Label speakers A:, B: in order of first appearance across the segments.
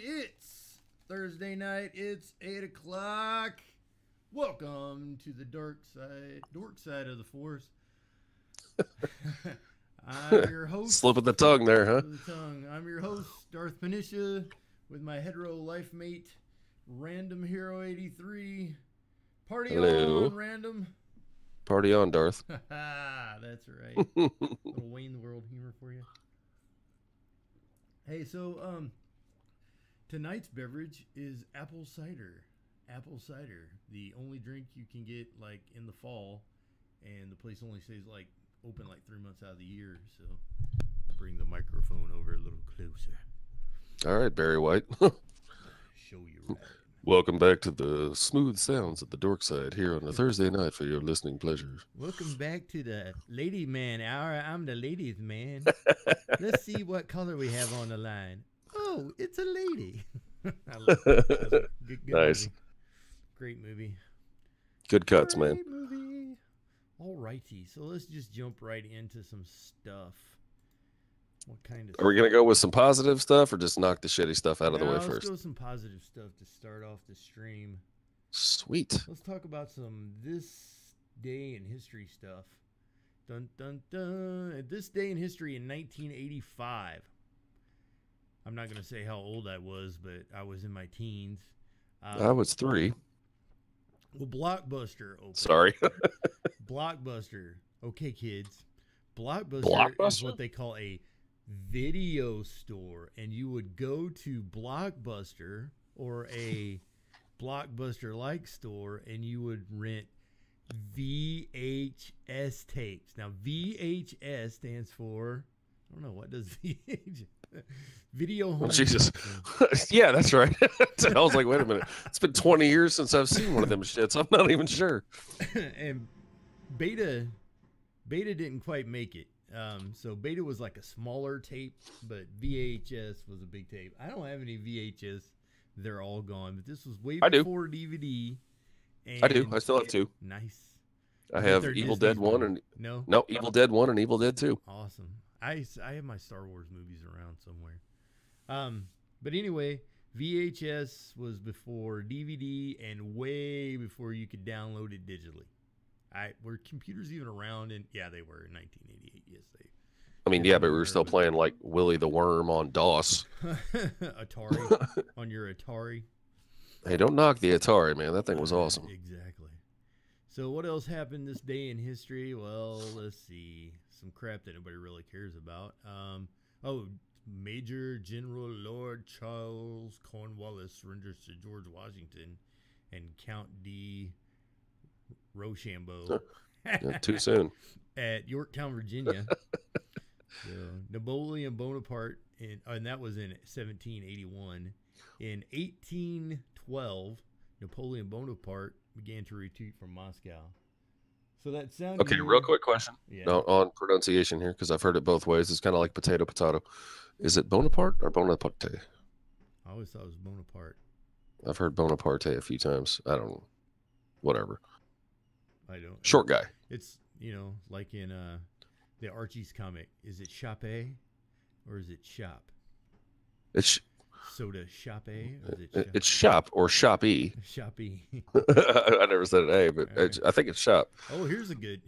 A: It's Thursday night. It's 8 o'clock. Welcome to the dork side of the force. I'm your host.
B: Slip of the tongue there, huh?
A: I'm your host, Darth Panisha, with my hetero life mate, Random Hero 83. Party
B: Hello.
A: on, Random.
B: Party on, Darth.
A: That's right. Little Wayne the World humor for you. Hey, so tonight's beverage is apple cider. Apple cider, the only drink you can get like in the fall, and the place only stays like open like 3 months out of the year. So bring the microphone over a little closer.
B: All right, Barry White.
A: Show you right.
B: Welcome back to the smooth sounds of the dork side here on a Thursday night for your listening pleasure.
A: Welcome back to the lady man hour. I'm the ladies man. Let's see what color we have on the line. Oh, it's a lady. I love it. Good
B: Nice.
A: movie. Great movie.
B: Good cuts,
A: Great
B: man.
A: movie. All righty. So let's just jump right into some stuff. What kind of
B: Are we going to go with some positive stuff or just knock the shitty stuff out of the way
A: Let's
B: first?
A: go with some positive stuff to start off the stream.
B: Sweet.
A: Let's talk about some this day in history stuff. Dun dun dun. This day in history in 1985. I'm not going to say how old I was, but I was in my teens.
B: I was 3.
A: Well, Blockbuster opened.
B: Sorry.
A: Blockbuster. Okay, kids. Blockbuster is what they call a video store. And you would go to Blockbuster or a Blockbuster-like store and you would rent VHS tapes. Now, VHS stands for, I don't know, what does VHS? Video home.
B: Jesus. Yeah, that's right. I was like, wait a minute. It's been 20 years since I've seen one of them shits. I'm not even sure.
A: And Beta didn't quite make it. So Beta was like a smaller tape, but VHS was a big tape. I don't have any VHS. They're all gone. But this was way before DVD. And
B: I do. I still have 2.
A: Nice.
B: I have Evil Dead 1 and no, Evil Dead 1 and Evil Dead 2.
A: Awesome. I have my Star Wars movies around somewhere. But anyway, VHS was before DVD and way before you could download it digitally. Were computers even around? And yeah, they were in 1988. Yes, they.
B: I mean, yeah, but we were still playing like Willy the Worm on DOS.
A: Atari on your Atari.
B: Hey, don't knock the Atari, man. That thing was awesome.
A: Exactly. So what else happened this day in history? Well, let's see. Some crap that nobody really cares about. Major General Lord Charles Cornwallis surrenders to George Washington and Count D. Rochambeau.
B: Yeah, too soon.
A: At Yorktown, Virginia. So, Napoleon Bonaparte, and that was in 1781. In 1812, Napoleon Bonaparte began to retreat from Moscow. So that sounded
B: okay. Real quick question.
A: Yeah.
B: No, on pronunciation here because I've heard it both ways. It's kind of like potato. Is it Bonaparte or Bonaparte?
A: I always thought it was Bonaparte.
B: I've heard Bonaparte a few times. I don't know. Whatever.
A: I don't.
B: Short guy.
A: It's like in the Archie's comic. Is it Chape or is it Shop?
B: It's
A: Soda Chape? Or is it
B: it's shop or shop-y.
A: Shoppy.
B: I never said an A, but
A: Right.
B: I think it's shop.
A: Oh, here's some good,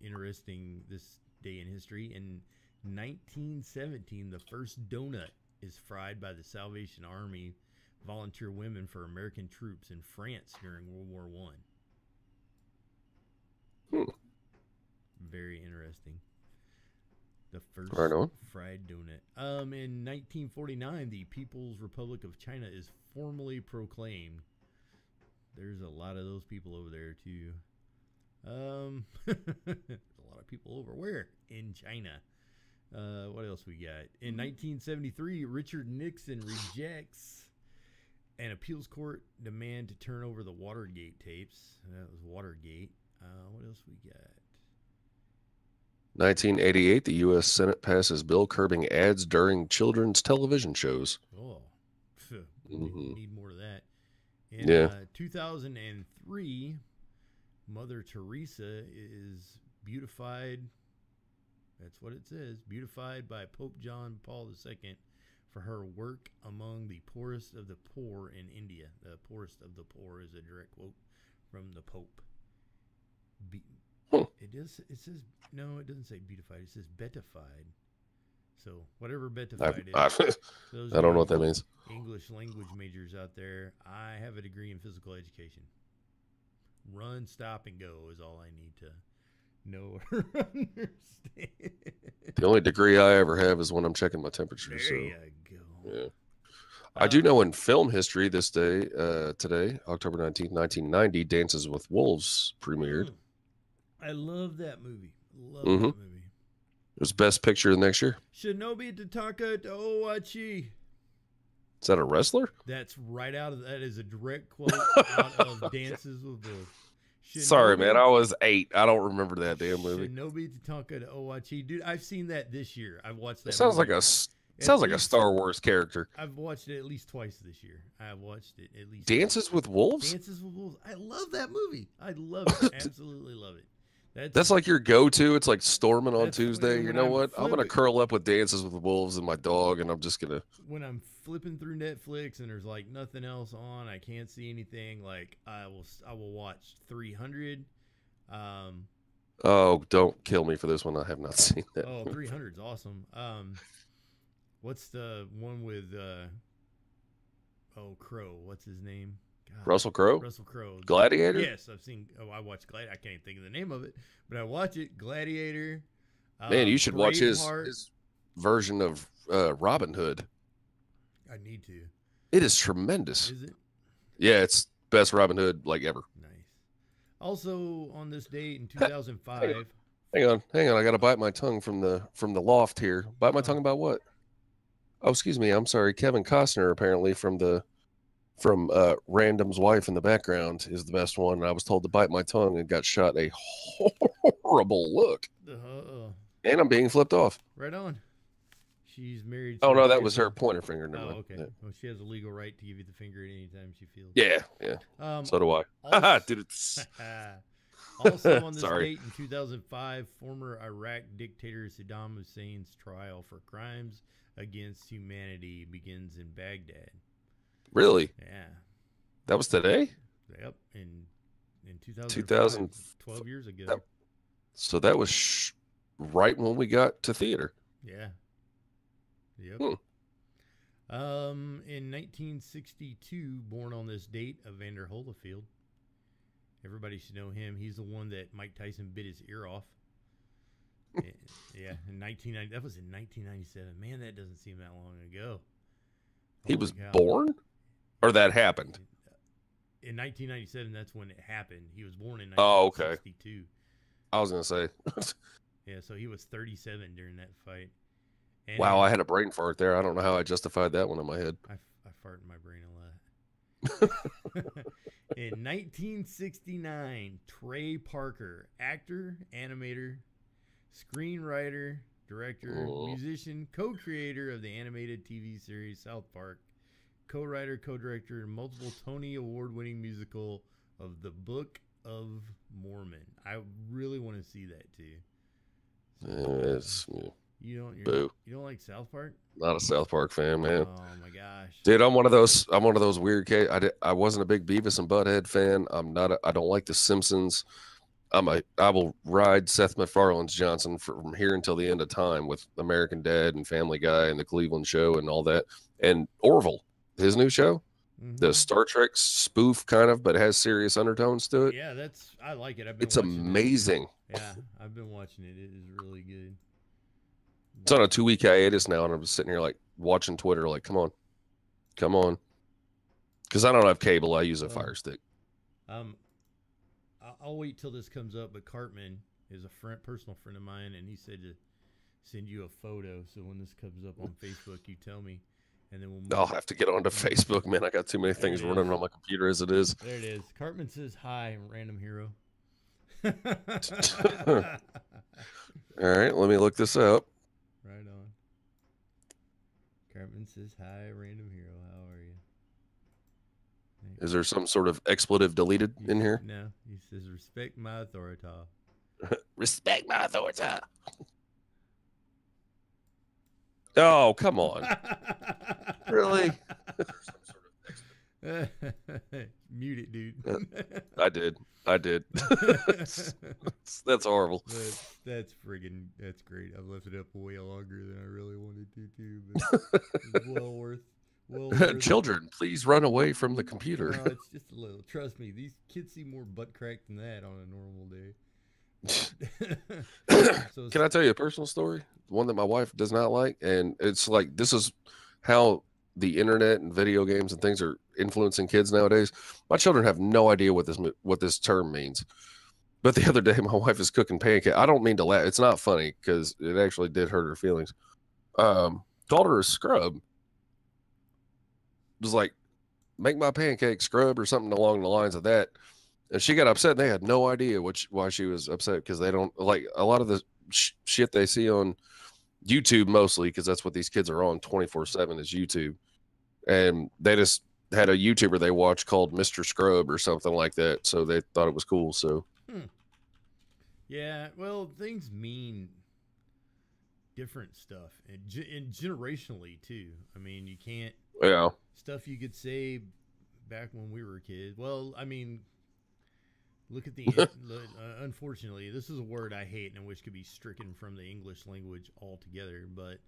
A: interesting this day in history. In 1917, the first donut is fried by the Salvation Army volunteer women for American troops in France during World War I. Very interesting. The first fried donut. In 1949, the People's Republic of China is formally proclaimed. There's a lot of those people over there too. A lot of people over where? In China. What else we got? In 1973, Richard Nixon rejects an appeals court demand to turn over the Watergate tapes. That was Watergate. What else we got?
B: 1988, the U.S. Senate passes bill curbing ads during children's television shows.
A: Oh,
B: Mm-hmm.
A: need more of that. In 2003, Mother Teresa is beatified. That's what it says. Beatified by Pope John Paul II for her work among the poorest of the poor in India. The poorest of the poor is a direct quote from the Pope. It does. It says no. It doesn't say beatified. It says beatified. So whatever beatified is.
B: I don't know what that means.
A: English language majors out there. I have a degree in physical education. Run, stop, and go is all I need to know or understand.
B: The only degree I ever have is when I'm checking my temperature.
A: There
B: so,
A: you go.
B: Yeah. I do know in film history this day, today, October 19th, 1990, Dances with Wolves premiered.
A: I love that movie. Love
B: Mm-hmm.
A: that movie.
B: It was Best Picture the next year.
A: Shinobi Tataka to Owachi.
B: Is that a wrestler?
A: That is a direct quote out of Dances with Wolves.
B: Sorry, man. I was 8. I don't remember that damn movie.
A: Shinobi Tataka to Owachi. Dude, I've seen that this year. I've watched that.
B: It sounds like a Star Wars character.
A: I've watched it at least twice this year. I've watched it at least.
B: Dances with Wolves?
A: Dances with Wolves. I love that movie. I love it. Absolutely love it.
B: That's like your go-to. It's like storming on Tuesday.
A: when
B: You know
A: I'm
B: what? I'm going to curl up with Dances with Wolves and my dog, and I'm just going to...
A: When I'm flipping through Netflix and there's like nothing else on, I can't see anything, like I will watch 300.
B: Oh, don't kill me for this one. I have not seen that.
A: Oh, 300 is awesome. What's the one with Crow? What's his name? God.
B: Russell Crowe?
A: Russell Crowe.
B: Gladiator?
A: Yes, I've seen. Oh, I watched Gladiator. I can't think of the name of it, but I watch it. Gladiator.
B: Man, you should watch his version of Robin Hood.
A: I need to.
B: It is tremendous.
A: Is it?
B: Yeah, it's best Robin Hood like ever.
A: Nice. Also, on this date in 2005.
B: Hang on. I got to bite my tongue from the loft here. Bite my tongue about what? Oh, excuse me. I'm sorry. Kevin Costner apparently from Random's wife in the background is the best one. And I was told to bite my tongue and got shot a horrible look. And I'm being flipped off.
A: Right on. She's married.
B: Oh, no, that was her pointer finger.
A: Oh,
B: Never
A: okay.
B: Yeah.
A: Well, she has a legal right to give you the finger at any time she feels.
B: Yeah. So do I.
A: Also,
B: Dude,
A: also on this
B: Sorry.
A: date in 2005, former Iraq dictator Saddam Hussein's trial for crimes against humanity begins in Baghdad.
B: Really?
A: Yeah.
B: That was today?
A: Yep. In 2000, 12 years ago.
B: So that was right when we got to theater.
A: Yeah. Yep. In 1962, born on this date, Evander Holyfield. Everybody should know him. He's the one that Mike Tyson bit his ear off. Yeah, in 1990. That was in 1997. Man, that doesn't seem that long ago.
B: He was born? Or that happened?
A: In 1997, that's when it happened. He was born in 1962.
B: Oh, okay. I was going to say.
A: Yeah, so he was 37 during that fight. And
B: wow, I had a brain fart there. I don't know how I justified that one in my head.
A: I fart in my brain a lot. In 1969, Trey Parker, actor, animator, screenwriter, director, musician, co-creator of the animated TV series South Park, co-writer, co-director, and multiple Tony Award-winning musical of The Book of Mormon. I really want to see that too. You don't like South Park?
B: Not a South Park fan, man.
A: Oh my gosh,
B: dude, I'm one of those weird kids. I wasn't a big Beavis and Butthead fan. I don't like The Simpsons. I will ride Seth MacFarlane's Johnson from here until the end of time with American Dad and Family Guy and the Cleveland Show and all that. And Orville, his new show, the Star Trek spoof kind of, but it has serious undertones to it.
A: Yeah, I like it.
B: It's amazing.
A: Yeah, I've been watching it. It is really good.
B: It's on a 2-week hiatus now, and I'm just sitting here like watching Twitter, like, come on, because I don't have cable. I use a Fire Stick.
A: I'll wait till this comes up. But Cartman is a personal friend of mine, and he said to send you a photo. So when this comes up on Facebook, you tell me, and then
B: I'll have to get onto Facebook, man. I got too many things running on my computer as it is.
A: There it is. Cartman says hi, random hero.
B: All right, let me look this up.
A: Right on. Cartman says hi, random hero. How are you?
B: Is there some sort of expletive deleted in here?
A: No. He says respect my authority.
B: Respect my authority. Oh, come on. Really?
A: Mute it, dude.
B: Uh, I did. I did. That's horrible.
A: That's friggin' that's great. I've left it up way longer than I really wanted to too, but it's well worth it.
B: Children, please run away from the computer.
A: No, it's just a little. Trust me, these kids see more butt crack than that on a normal day. So
B: Can I tell you a personal story? One that my wife does not like, and it's like this is how the internet and video games and things are influencing kids nowadays. My children have no idea what this term means. But the other day, my wife is cooking pancake. I don't mean to laugh. It's not funny because it actually did hurt her feelings. Called her a scrub. It was like, make my pancake scrub or something along the lines of that. And she got upset. And they had no idea why she was upset because they don't like a lot of the shit they see on YouTube mostly because that's what these kids are on 24/7 is YouTube. And they just had a YouTuber they watched called Mr. Scrub or something like that. So they thought it was cool. So.
A: Yeah, well, things mean different stuff, and generationally too. I mean, you can't.
B: Yeah.
A: Stuff you could say back when we were kids. Well, I mean, look at the. Unfortunately, this is a word I hate and which could be stricken from the English language altogether. But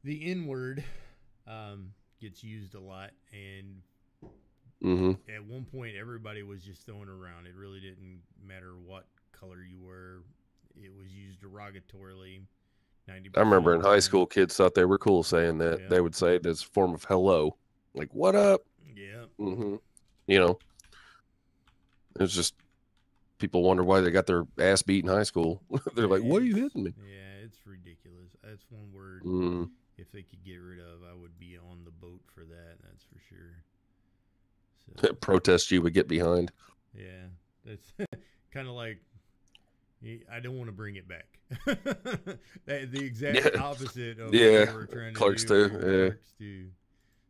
A: the N word gets used a lot, and at one point, everybody was just throwing it around. It really didn't matter what color you were. It was used derogatorily.
B: I remember in high school, kids thought they were cool saying that. Yeah. They would say it as a form of hello, like "What up?"
A: Yeah.
B: You know, it's just people wonder why they got their ass beat in high school. They're like, "What are you hitting me?"
A: Yeah, it's ridiculous. That's one word. If they could get rid of, I would be on the boat for that. That's for sure.
B: So, protest you would get behind.
A: Yeah, that's kind of like. I don't want to bring it back. The exact opposite of what we're trying to
B: Clerks
A: do.
B: Clerks
A: too.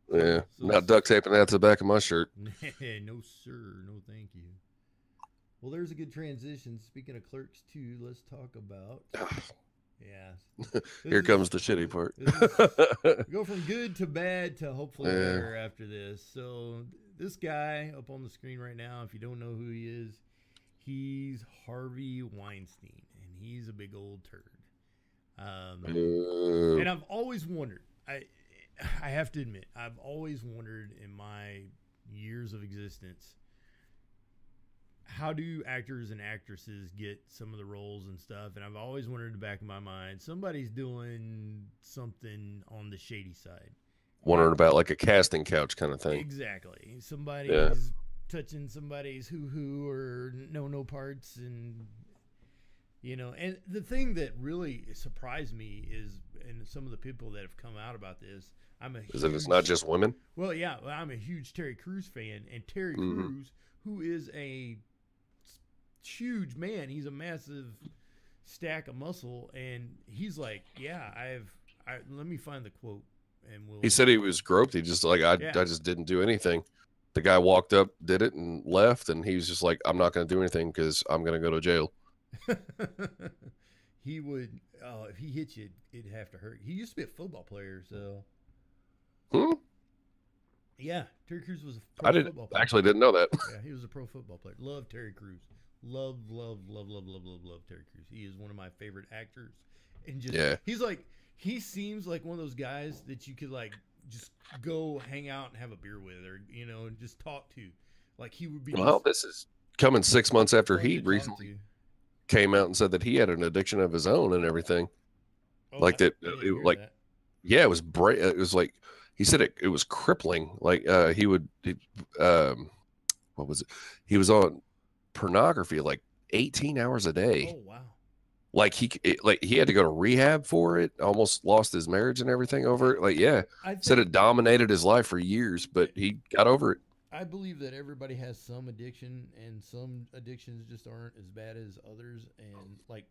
B: Yeah. So, not duct taping that to the back of my shirt.
A: No, sir. No, thank you. Well, there's a good transition. Speaking of Clerks 2, let's talk about. Yeah.
B: Here comes the shitty part.
A: We go from good to bad to hopefully better after this. So, this guy up on the screen right now, if you don't know who he is, he's Harvey Weinstein, and he's a big old turd. And I've always wondered, I have to admit, I've always wondered in my years of existence, how do actors and actresses get some of the roles and stuff? And I've always wondered in the back of my mind, somebody's doing something on the shady side.
B: Wondering about like a casting couch kind of thing.
A: Exactly. Somebody's touching somebody's hoo-hoo or no parts, and and the thing that really surprised me is, and some of the people that have come out about this,
B: is that it's not just women?
A: Well, yeah, I'm a huge Terry Crews fan, and Terry Crews, who is a huge man, he's a massive stack of muscle, and he's like, let me find the quote, and
B: he said he was groped. He just like, I just didn't do anything. The guy walked up, did it, and left, and he was just like, I'm not going to do anything because I'm going to go to jail.
A: He would, if he hit you, it'd have to hurt. He used to be a football player, so. Yeah, Terry Crews was a pro football player.
B: I actually didn't know that.
A: Yeah, he was a pro football player. Love Terry Crews. Love Terry Crews. He is one of my favorite actors. And just, he seems like one of those guys that you could like, just go hang out and have a beer with, or and just talk to. Like he would be.
B: Well, this is coming 6 months after he recently came out and said that he had an addiction of his own and everything. Like that, yeah, it was it was like he said it was crippling. Like what was it? He was on pornography like 18 hours a day.
A: Oh wow.
B: Like he had to go to rehab for it. Almost lost his marriage and everything over it. Like, said it dominated his life for years, but he got over it.
A: I believe that everybody has some addiction, and some addictions just aren't as bad as others, and like,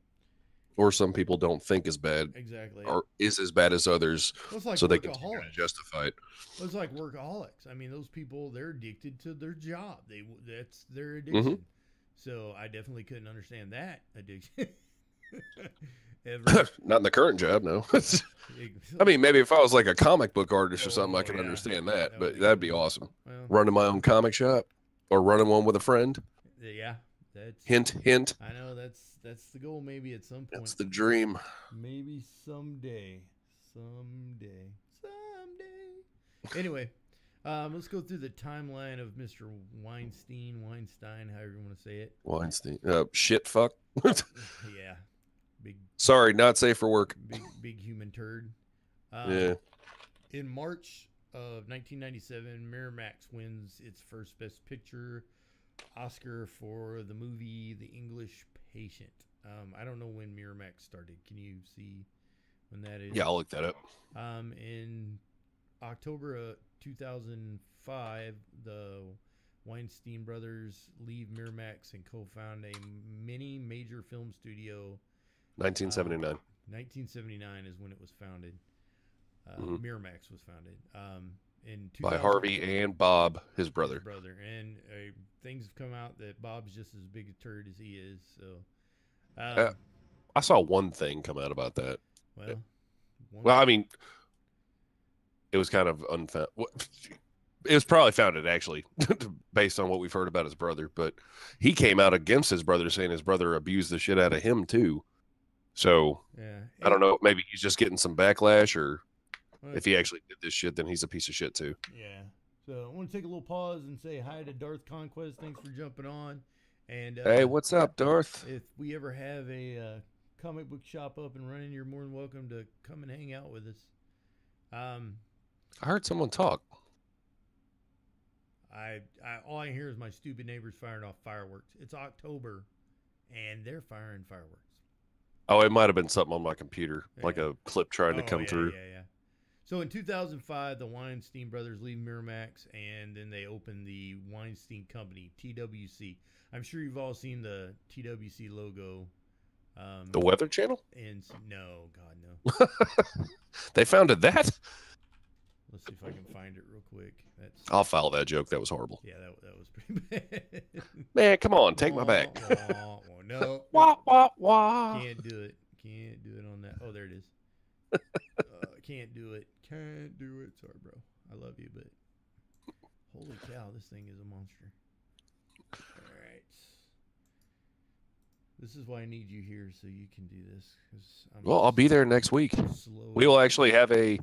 B: or some people don't think as bad,
A: exactly,
B: or is as bad as others,
A: like
B: so they can justify it.
A: It's like workaholics. I mean, those people, they're addicted to their job. That's their addiction. So I definitely couldn't understand that addiction. ever.
B: Not in the current job, no. I mean, maybe if I was like a comic book artist or something, I could
A: yeah,
B: understand that.
A: would
B: But
A: be
B: that'd be
A: cool.
B: awesome.
A: Well,
B: Running my own comic shop or running one with a friend.
A: yeah, that's.
B: Hint, hint.
A: I know that's the goal. Maybe at some point.
B: That's the dream.
A: Maybe someday. Anyway, let's go through the timeline of Mr. Weinstein, however you want to say it.
B: Weinstein. Shit fuck.
A: Yeah. Big.
B: Sorry, not safe for work.
A: Big human turd.
B: Yeah.
A: In March of 1997, Miramax wins its first Best Picture Oscar for the movie The English Patient. I don't know when Miramax started. Can you see when that is?
B: Yeah, I'll look that up.
A: In October of 2005, the Weinstein brothers leave Miramax and co-found a mini major film studio.
B: 1979.
A: 1979 is when it was founded. Miramax was founded.
B: By Harvey and Bob, his brother.
A: And things have come out that Bob's just as big a turd as he is. So,
B: I saw one thing come out about that.
A: Well,
B: I mean, it was kind of unfounded. It was probably founded, actually, based on what we've heard about his brother. But he came out against his brother, saying his brother abused the shit out of him, too. So,
A: yeah.
B: I don't know. Maybe he's just getting some backlash, or if he actually did this shit, then he's a piece of shit, too.
A: Yeah. So, I want to take a little pause and say hi to Darth Conquest. Thanks for jumping on. And
B: hey, what's up, Darth?
A: If we ever have a comic book shop up and running, you're more than welcome to come and hang out with us.
B: I heard someone talk.
A: All I hear is my stupid neighbors firing off fireworks. It's October, and they're firing fireworks.
B: Oh, it might have been something on my computer, like a clip trying to come through.
A: Yeah. So in 2005, the Weinstein brothers leave Miramax, and then they open the Weinstein Company, TWC. I'm sure you've all seen the TWC logo.
B: The Weather Channel?
A: And no, God, no.
B: They founded that?
A: Let's see if I can find it real quick.
B: I'll follow that joke. That was horrible.
A: Yeah, that was pretty bad.
B: Man, come on, take my back.
A: No.
B: Wah, wah, wah.
A: Can't do it on that. Oh, there it is. Can't do it. Sorry, bro. I love you, but holy cow, this thing is a monster. All right. This is why I need you here, so you can do this.
B: Well, I'll be there next week. We will actually have a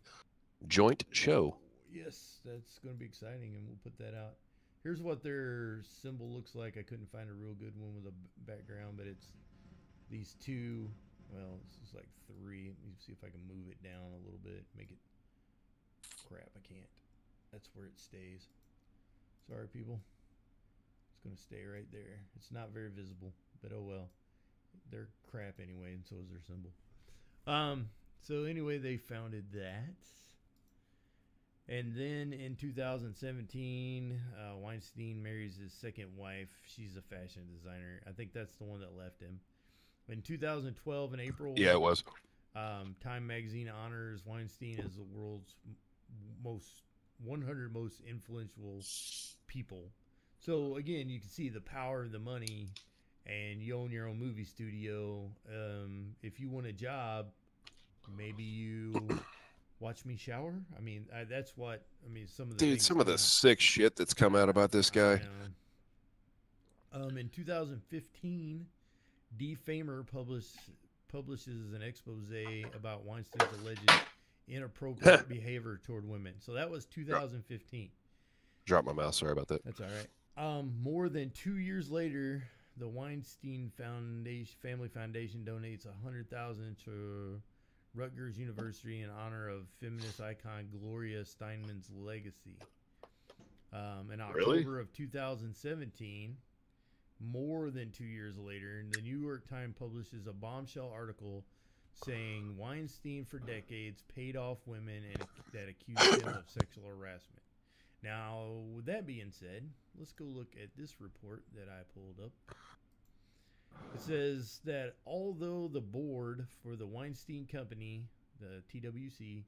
B: joint show.
A: Yes, that's going to be exciting, and we'll put that out. Here's what their symbol looks like. I couldn't find a real good one with a background, but it's these two. Well, this is like three. Let me see if I can move it down a little bit. Make it. Crap, I can't. That's where it stays. Sorry, people. It's going to stay right there. It's not very visible, but oh well. They're crap anyway, and so is their symbol. So anyway, they founded that. And then in 2017, Weinstein marries his second wife. She's a fashion designer. I think that's the one that left him. In 2012, in April,
B: yeah, it was.
A: Time magazine honors Weinstein as the world's 100 most influential people. So again, you can see the power of the money, and you own your own movie studio. If you want a job, maybe you watch me shower. I mean, that's what I mean. Some of the
B: sick shit that's come out about this guy.
A: In 2015, Defamer publishes an expose about Weinstein's alleged inappropriate behavior toward women. So that was 2015.
B: Drop my mouse. Sorry about that.
A: That's all right. More than 2 years later, the Weinstein Family Foundation donates $100,000 to Rutgers University in honor of feminist icon Gloria Steinemann's legacy. In October of 2017, more than 2 years later, the New York Times publishes a bombshell article saying Weinstein for decades paid off women that accused him of sexual harassment. Now, with that being said, let's go look at this report that I pulled up. It says that although the board for the Weinstein Company, the TWC,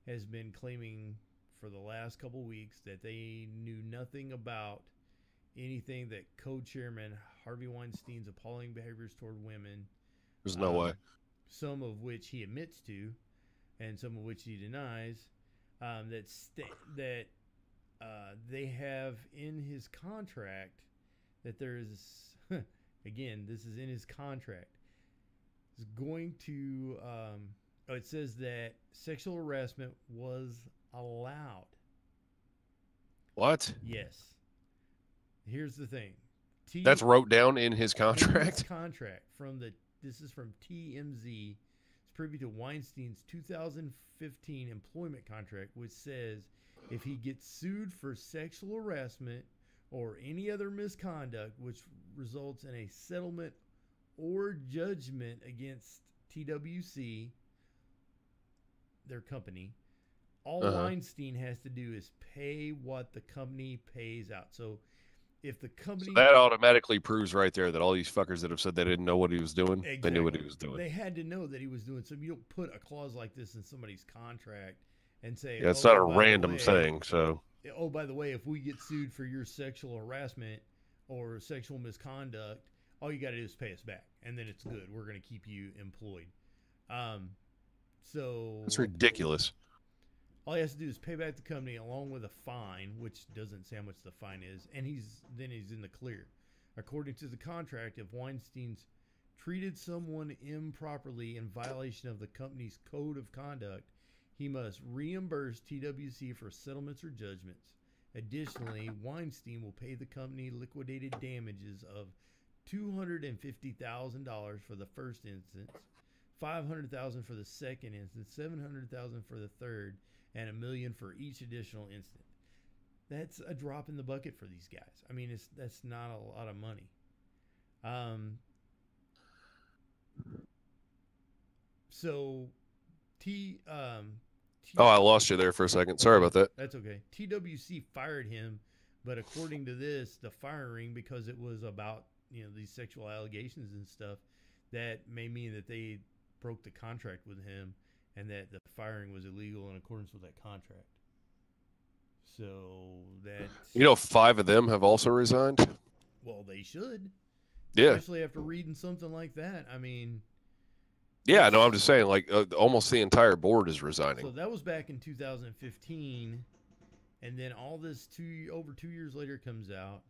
A: has been claiming for the last couple weeks that they knew nothing about anything that co-chairman Harvey Weinstein's appalling behaviors toward women.
B: There's no way.
A: some of which he admits to, and some of which he denies. That they have in his contract that there is, again, this is in his contract, is going to, it says that sexual harassment was allowed.
B: What?
A: Yes. Here's the thing.
B: That's wrote down in his contract?
A: This is from TMZ. It's privy to Weinstein's 2015 employment contract, which says if he gets sued for sexual harassment or any other misconduct which results in a settlement or judgment against TWC, their company, all Weinstein has to do is pay what the company pays out. So if the company...
B: So that automatically proves right there that all these fuckers that have said they didn't know what he was doing, exactly. They knew what he was doing.
A: They had to know that he was doing something. You don't put a clause like this in somebody's contract and say...
B: Yeah, it's not a random thing, so...
A: Oh, by the way, if we get sued for your sexual harassment or sexual misconduct, all you got to do is pay us back, and then it's good. We're going to keep you employed. So...
B: It's ridiculous.
A: All he has to do is pay back the company along with a fine, which doesn't say how much the fine is, and he's in the clear. According to the contract, if Weinstein's treated someone improperly in violation of the company's code of conduct, he must reimburse TWC for settlements or judgments. Additionally, Weinstein will pay the company liquidated damages of $250,000 for the first instance, $500,000 for the second instance, $700,000 for the third, and $1 million for each additional instant. That's a drop in the bucket for these guys. I mean, that's not a lot of money.
B: I lost you there for a second. Sorry about that.
A: That's okay. TWC fired him, but according to this, the firing, because it was about, these sexual allegations and stuff, that may mean that they broke the contract with him and that the firing was illegal in accordance with that contract. So that...
B: 5 of them have also resigned?
A: Well, they should.
B: Yeah.
A: Especially after reading something like that. I mean...
B: Yeah, no, I'm just saying, almost the entire board is resigning.
A: So that was back in 2015, and then all this over 2 years later comes out,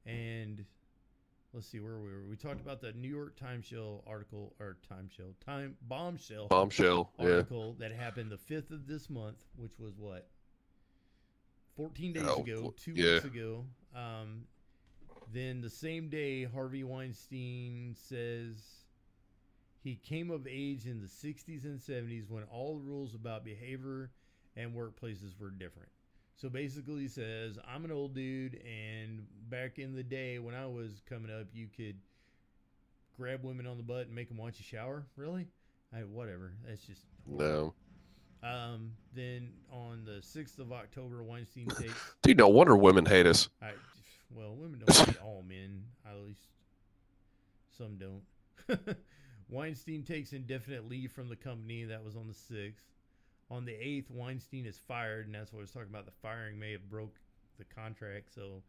A: and let's see where we were. We talked about the New York bombshell article that happened the 5th of this month, which was what? 14 days ago, 2 weeks ago. Then the same day, Harvey Weinstein says he came of age in the 60s and 70s when all the rules about behavior and workplaces were different. So basically he says, I'm an old dude, and back in the day when I was coming up, you could grab women on the butt and make them watch you shower? Really? Whatever. That's just...
B: No.
A: Then on the 6th of October, Weinstein takes...
B: Dude, no wonder women hate us.
A: Women don't hate all men. At least some don't. Weinstein takes indefinite leave from the company. That was on the 6th. On the 8th, Weinstein is fired, and that's what I was talking about. The firing may have broke the contract, so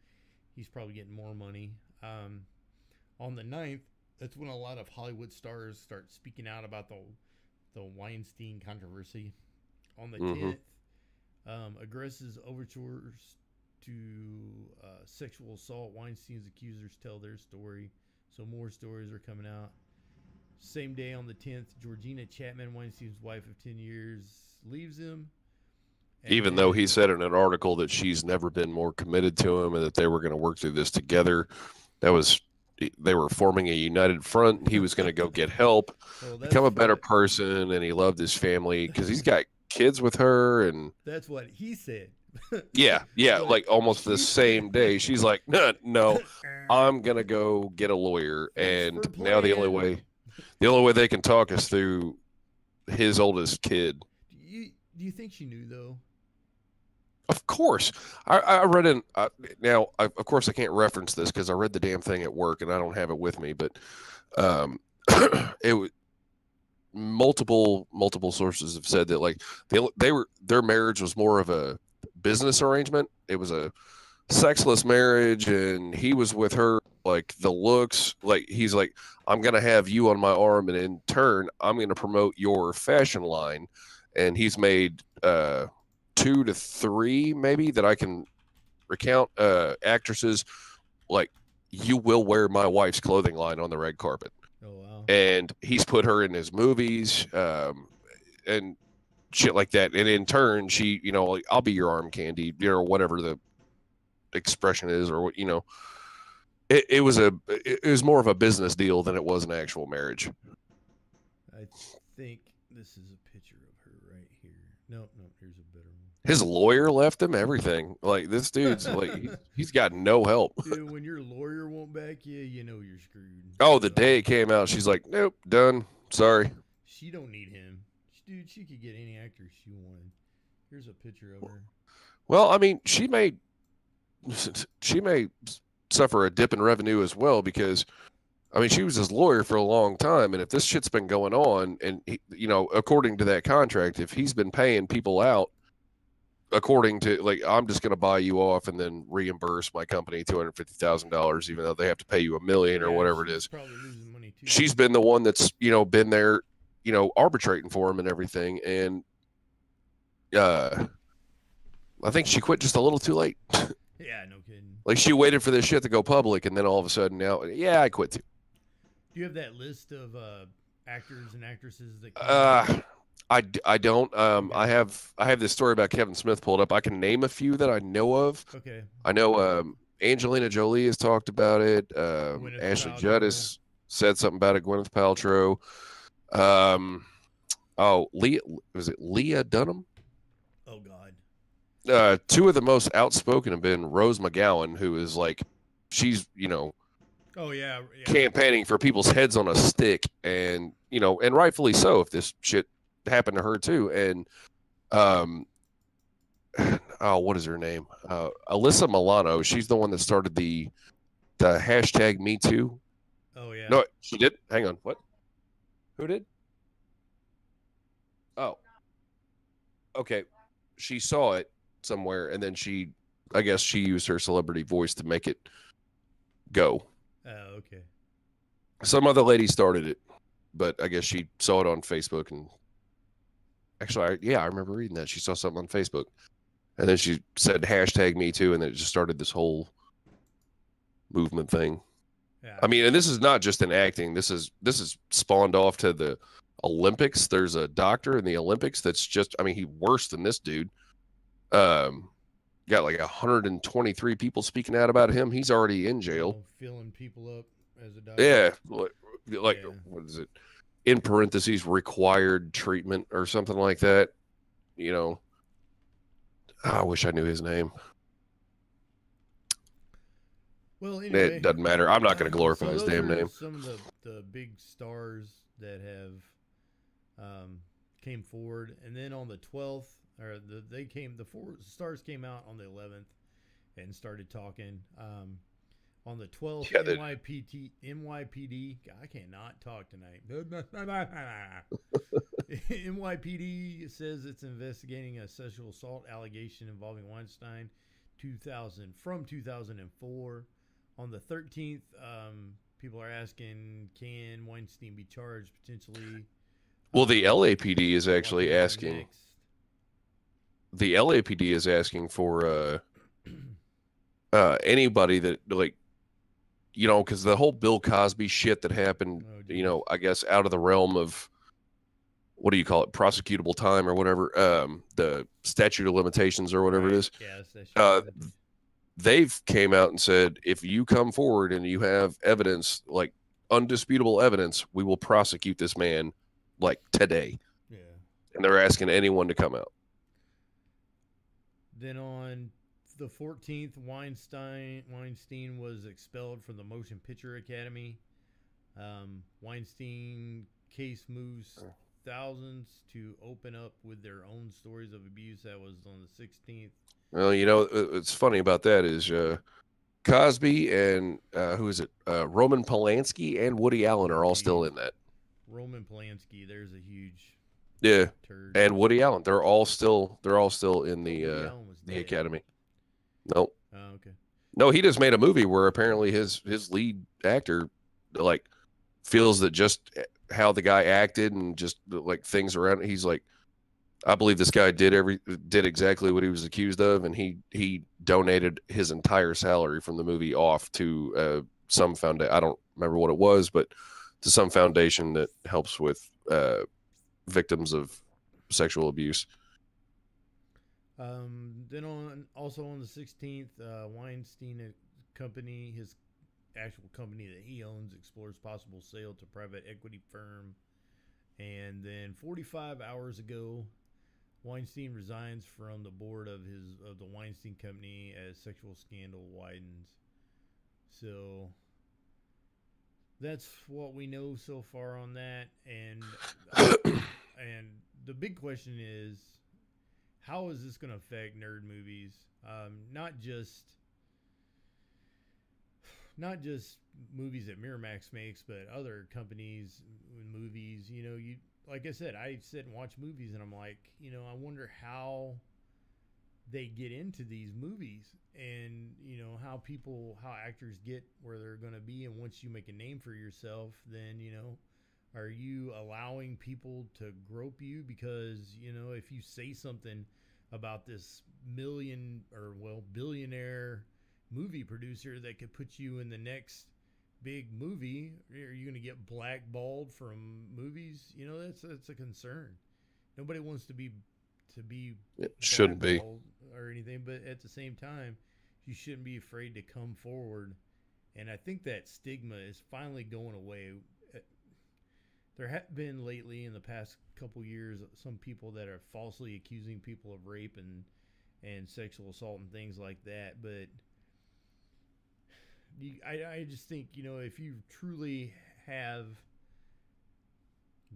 A: he's probably getting more money. On the 9th, that's when a lot of Hollywood stars start speaking out about the Weinstein controversy. On the 10th, aggressive overtures to sexual assault. Weinstein's accusers tell their story, so more stories are coming out. Same day on the 10th, Georgina Chapman, Weinstein's wife of 10 years, leaves him.
B: Even though he said in an article that she's never been more committed to him and that they were going to work through this together. They were forming a united front. He was going to go get help, become a better person, and he loved his family because he's got kids with her. And
A: that's what he said.
B: Yeah, like almost the same day. She's like, no, I'm going to go get a lawyer. And now the only way they can talk is through his oldest kid.
A: Do you think she knew, though?
B: Of course. I read in now, of course, I can't reference this because I read the damn thing at work and I don't have it with me. But it was multiple sources have said that their marriage was more of a business arrangement. It was a sexless marriage, and he was with her like the looks, like he's like, I'm gonna have you on my arm, and in turn, I'm gonna promote your fashion line. And he's made 2 to 3 maybe that I can recount actresses like, you will wear my wife's clothing line on the red carpet.
A: Oh wow.
B: And he's put her in his movies, and shit like that. And in turn, she, like, I'll be your arm candy, whatever the expression is, or what, it was more of a business deal than it was an actual marriage.
A: I think this is a picture of her right here. No, here's a better one.
B: His lawyer left him everything. Like, this dude's like, he's got no help.
A: Dude, when your lawyer won't back you, you know you're screwed.
B: Oh, the day it came out, she's like, nope, done. Sorry.
A: She don't need him. Dude, she could get any actor she wanted. Here's a picture of her.
B: Well, I mean, she may suffer a dip in revenue as well, because I mean, she was his lawyer for a long time, and if this shit's been going on, and according to that contract, if he's been paying people out according to, like, I'm just going to buy you off and then reimburse my company $250,000, even though they have to pay you $1 million or whatever it is.
A: Probably losing money too.
B: She's been the one that's been there, arbitrating for him and everything, and I think she quit just a little too late.
A: Yeah, no kidding.
B: Like, she waited for this shit to go public, and then all of a sudden now, I quit too.
A: Do you have that list of actors and actresses that?
B: I don't. I have this story about Kevin Smith pulled up. I can name a few that I know of.
A: Okay.
B: I know Angelina Jolie has talked about it. Ashley Judd has said something about it. Gwyneth Paltrow. Was it Leah Dunham?
A: Oh God.
B: 2 of the most outspoken have been Rose McGowan, who is like, she's
A: Oh yeah.
B: campaigning for people's heads on a stick, and and rightfully so if this shit happened to her too. And what is her name? Alyssa Milano. She's the one that started the hashtag Me Too.
A: Oh yeah.
B: No, she did. Hang on. What? Who did? Oh. Okay. She saw it somewhere, and then I guess she used her celebrity voice to make it go.
A: Oh, okay.
B: Some other lady started it, but I guess she saw it on Facebook, and actually, I remember reading that. She saw something on Facebook, and then she said hashtag Me Too, and then it just started this whole movement thing.
A: Yeah.
B: I mean, and this is not just in acting. This is spawned off to the Olympics. There's a doctor in the Olympics that's just, I mean, he worse than this dude. Got like 123 people speaking out about him. He's already in jail.
A: Filling people up as a doctor.
B: Yeah, like what is it? In parentheses, required treatment or something like that. I wish I knew his name.
A: Well, anyway,
B: it doesn't matter. I'm not going to glorify his damn name.
A: Some of the big stars that have came forward, and then on the 12th, the 4 stars came out on the 11th and started talking. On the 12th, NYPD. God, I cannot talk tonight. NYPD says it's investigating a sexual assault allegation involving Weinstein from 2004. On the 13th, people are asking, can Weinstein be charged potentially?
B: Well, the LAPD is actually asking.
A: Next.
B: The LAPD is asking for anybody that, like, because the whole Bill Cosby shit that happened, I guess out of the realm of, what do you call it, prosecutable time or whatever, the statute of limitations or whatever it is.
A: Yes,
B: they've came out and said, if you come forward and you have evidence, like undisputable evidence, we will prosecute this man like today.
A: Yeah.
B: And they're asking anyone to come out.
A: Then on the 14th, Weinstein was expelled from the Motion Picture Academy. Weinstein case moves thousands to open up with their own stories of abuse. That was on the 16th.
B: Well, what's funny about that is Cosby and who is it? Roman Polanski and Woody Allen are all still in that.
A: Roman Polanski, there's a huge turd.
B: And Woody Allen, they're all still in the academy. Nope.
A: Oh, okay.
B: No, he just made a movie where apparently his lead actor like feels that just how the guy acted and just like things around it, he's like, I believe this guy did exactly what he was accused of, and he donated his entire salary from the movie off to some foundation. I don't remember what it was, but to some foundation that helps with victims of sexual abuse.
A: Then on the 16th, Weinstein Company, his actual company that he owns, explores possible sale to private equity firm. And then 45 hours ago, Weinstein resigns from the board of the Weinstein Company as sexual scandal widens. So that's what we know so far on that. And the big question is, how is this going to affect nerd movies? Not just movies that Miramax makes, but other companies movies. You like I said, I sit and watch movies, and I'm like, I wonder how they get into these movies, and how actors get where they're going to be. And once you make a name for yourself, then are you allowing people to grope you? Because if you say something about this billionaire movie producer that could put you in the next big movie, are you going to get blackballed from movies? That's a concern. Nobody wants to be
B: It shouldn't be.
A: blackballed or anything, but at the same time, you shouldn't be afraid to come forward. And I think that stigma is finally going away. There have been lately in the past couple years some people that are falsely accusing people of rape and sexual assault and things like that, but I just think, if you truly have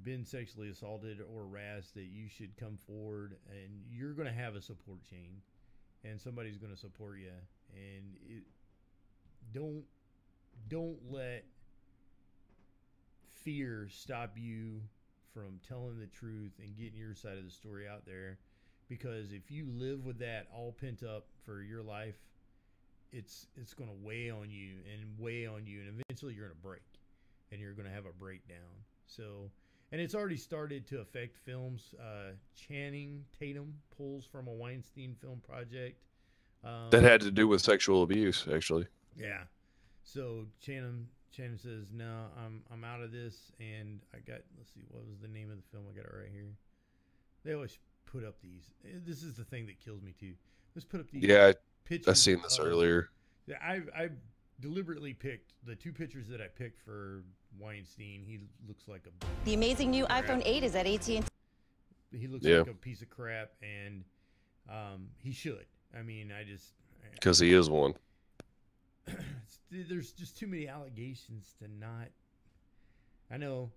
A: been sexually assaulted or harassed, that you should come forward, and you're going to have a support chain, and somebody's going to support you. And don't let fear stop you from telling the truth and getting your side of the story out there, because if you live with that all pent up for your life, it's going to weigh on you and eventually you're going to break, and you're going to have a breakdown. So, and it's already started to affect films. Channing Tatum pulls from a Weinstein film project.
B: That had to do with sexual abuse, actually.
A: Yeah. So Channing says, "No, I'm out of this." And let's see, what was the name of the film? I got it right here. They always put up these. This is the thing that kills me too. Let's put up these
B: Yeah, I
A: pictures
B: seen this
A: of.
B: earlier.
A: Yeah, I deliberately picked the two pictures that I picked for Weinstein. He looks like a.
C: The amazing new iPhone 8 is at AT&T.
A: He looks like a piece of crap, and he should. I mean,
B: because he is one.
A: There's just too many allegations to not. I know,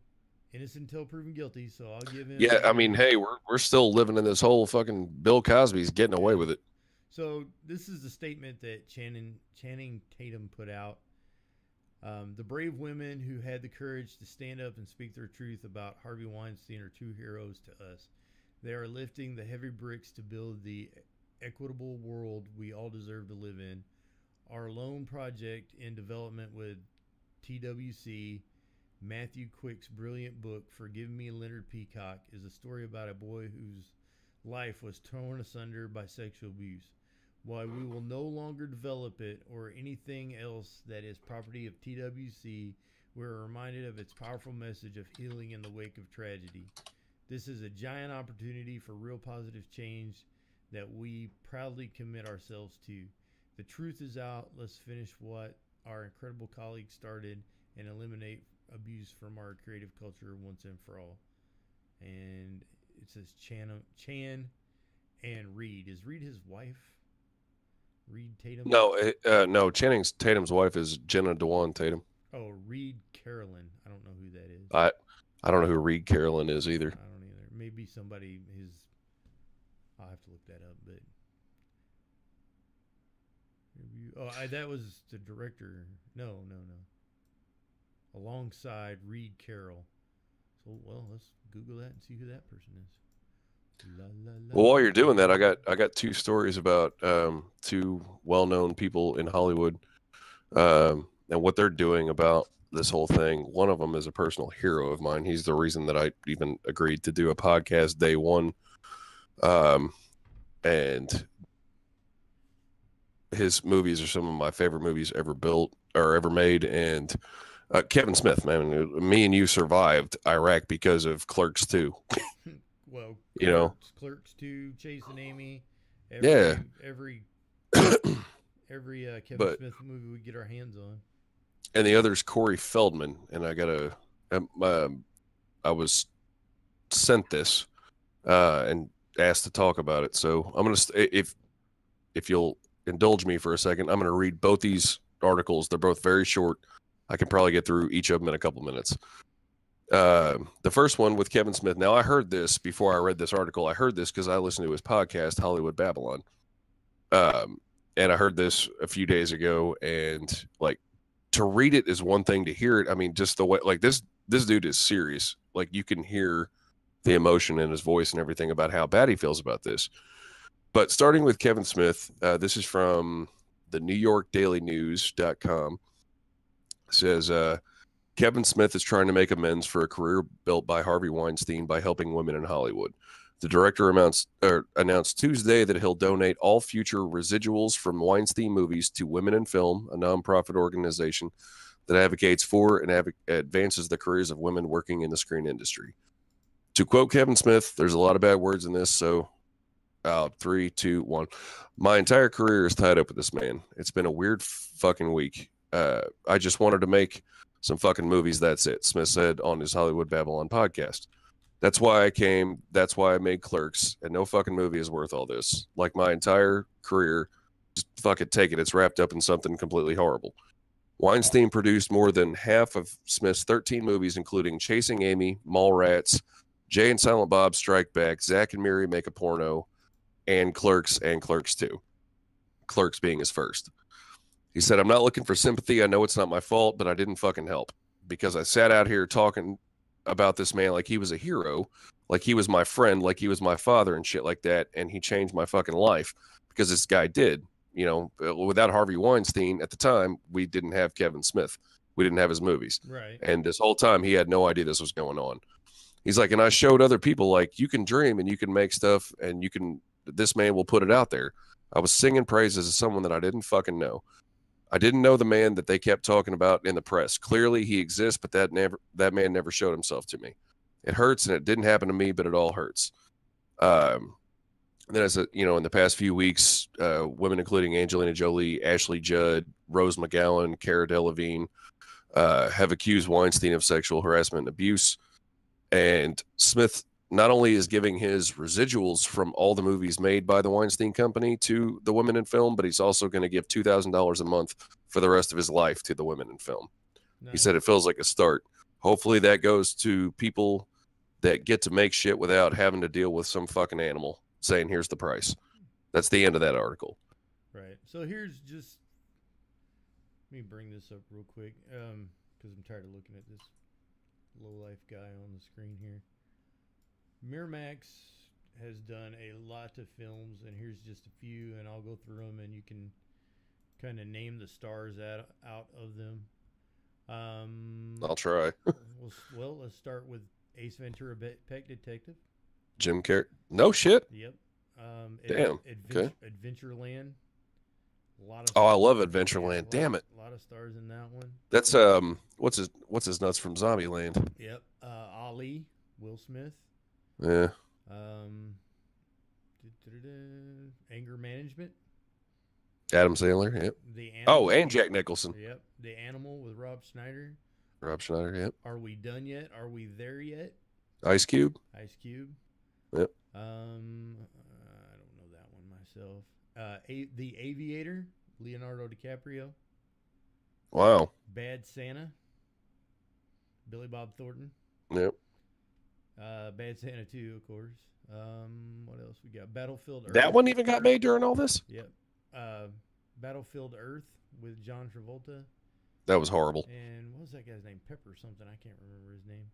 A: innocent until proven guilty, so I'll give him.
B: Yeah, I mean, hey, we're still living in this whole fucking Bill Cosby's getting away with it.
A: So this is the statement that Channing Tatum put out. The brave women who had the courage to stand up and speak their truth about Harvey Weinstein are two heroes to us. They are lifting the heavy bricks to build the equitable world we all deserve to live in. Our lone project in development with TWC, Matthew Quick's brilliant book, Forgive Me, Leonard Peacock, is a story about a boy whose life was torn asunder by sexual abuse. While we will no longer develop it or anything else that is property of TWC, we are reminded of its powerful message of healing in the wake of tragedy. This is a giant opportunity for real positive change that we proudly commit ourselves to. The truth is out. Let's finish what our incredible colleagues started and eliminate abuse from our creative culture once and for all. And it says Chan and Reed. Is Reed his wife? Reed Tatum?
B: No. Tatum's wife is Jenna Dewan Tatum.
A: Oh, Reed Carolyn. I don't know who that is.
B: I don't know who Reed Carolyn is either.
A: I don't either. Maybe somebody I'll have to look that up, but. That was the director. No. Alongside Reed Carroll. So, well, let's Google that and see who that person is. La, la, la,
B: Well, while you're
A: la.
B: doing that, I got two stories about two well-known people in Hollywood and what they're doing about this whole thing. One of them is a personal hero of mine. He's the reason that I even agreed to do a podcast day one. And his movies are some of my favorite movies ever built or ever made. And Kevin Smith, man, me and you survived Iraq because of Clerks 2.
A: Well,
B: You know?
A: Clerks 2, Chasing Amy,
B: Yeah.
A: every Kevin
B: But-
A: Smith movie we get our hands on.
B: And the other's Corey Feldman. And I was sent this and asked to talk about it. So I'm going to, if you'll indulge me for a second, I'm going to read both these articles. They're both very short. I can probably get through each of them in a couple minutes. The first one with Kevin Smith. Now, I heard this before I read this article. I heard this because I listened to his podcast, Hollywood Babylon. And I heard this a few days ago, and like to read it is one thing, to hear it, I mean, just the way, like this dude is serious. Like you can hear the emotion in his voice and everything about how bad he feels about this. But starting with Kevin Smith, this is from the New York Daily News.com. It says, Kevin Smith is trying to make amends for a career built by Harvey Weinstein by helping women in Hollywood. The director announced Tuesday that he'll donate all future residuals from Weinstein movies to Women in Film, a nonprofit organization that advocates for and advances the careers of women working in the screen industry. To quote Kevin Smith, there's a lot of bad words in this, so 3, 2, 1. My entire career is tied up with this man. It's been a weird fucking week. I just wanted to make some fucking movies, that's it, Smith said on his Hollywood Babylon podcast. That's why I came. That's why I made Clerks, and no fucking movie is worth all this. Like my entire career, just fucking take it. It's wrapped up in something completely horrible. Weinstein produced more than half of Smith's 13 movies, including Chasing Amy, Mallrats, Jay and Silent Bob Strike Back, Zack and Miri Make a Porno, and Clerks 2. Clerks being his first. He said, I'm not looking for sympathy. I know it's not my fault, but I didn't fucking help because I sat out here talking about this man like he was a hero, like he was my friend, like he was my father and shit like that, and he changed my fucking life because this guy did. You know, without Harvey Weinstein at the time, we didn't have Kevin Smith. We didn't have his movies.
A: Right.
B: And this whole time, he had no idea this was going on. He's like, and I showed other people, like, you can dream and you can make stuff and you can, this man will put it out there. I was singing praises to someone that I didn't fucking know. I didn't know the man that they kept talking about in the press. Clearly he exists, but that man never showed himself to me. It hurts, and it didn't happen to me, but it all hurts. Then as in the past few weeks, women including Angelina Jolie, Ashley Judd, Rose McGowan, Cara Delevingne have accused Weinstein of sexual harassment and abuse. And Smith not only is giving his residuals from all the movies made by the Weinstein Company to the women in film, but he's also going to give $2,000 a month for the rest of his life to the women in film.
A: Nice.
B: He said it feels like a start. Hopefully that goes to people that get to make shit without having to deal with some fucking animal saying, here's the price. That's the end of that article.
A: Right. So here's just, let me bring this up real quick because I'm tired of looking at this low-life guy on the screen here. Miramax has done a lot of films, and here's just a few, and I'll go through them, and you can kind of name the stars out of them.
B: I'll try.
A: Well, let's start with Ace Ventura: Pet Detective.
B: Jim Carrey. No shit.
A: Yep.
B: Damn. Okay.
A: Adventureland. A lot of.
B: Oh, I love Adventureland. Damn it.
A: A lot of stars in that one.
B: That's what's his nuts from Zombieland.
A: Yep. Ali, Will Smith.
B: Yeah.
A: Anger Management.
B: Adam Sandler. Yep.
A: The Animal.
B: Oh, and Jack Nicholson.
A: Yep. The Animal with Rob Schneider.
B: Rob Schneider. Yep.
A: Are We Done Yet? Are We There Yet?
B: Ice Cube.
A: Ice Cube.
B: Yep.
A: I don't know that one myself. The Aviator, Leonardo DiCaprio.
B: Wow.
A: Bad Santa, Billy Bob Thornton.
B: Yep.
A: Bad Santa 2, of course. What else we got? Battlefield Earth.
B: That one even got made during all this?
A: Yep. Battlefield Earth with John Travolta.
B: That was horrible.
A: And what was that guy's name? Pepper something. I can't remember his name.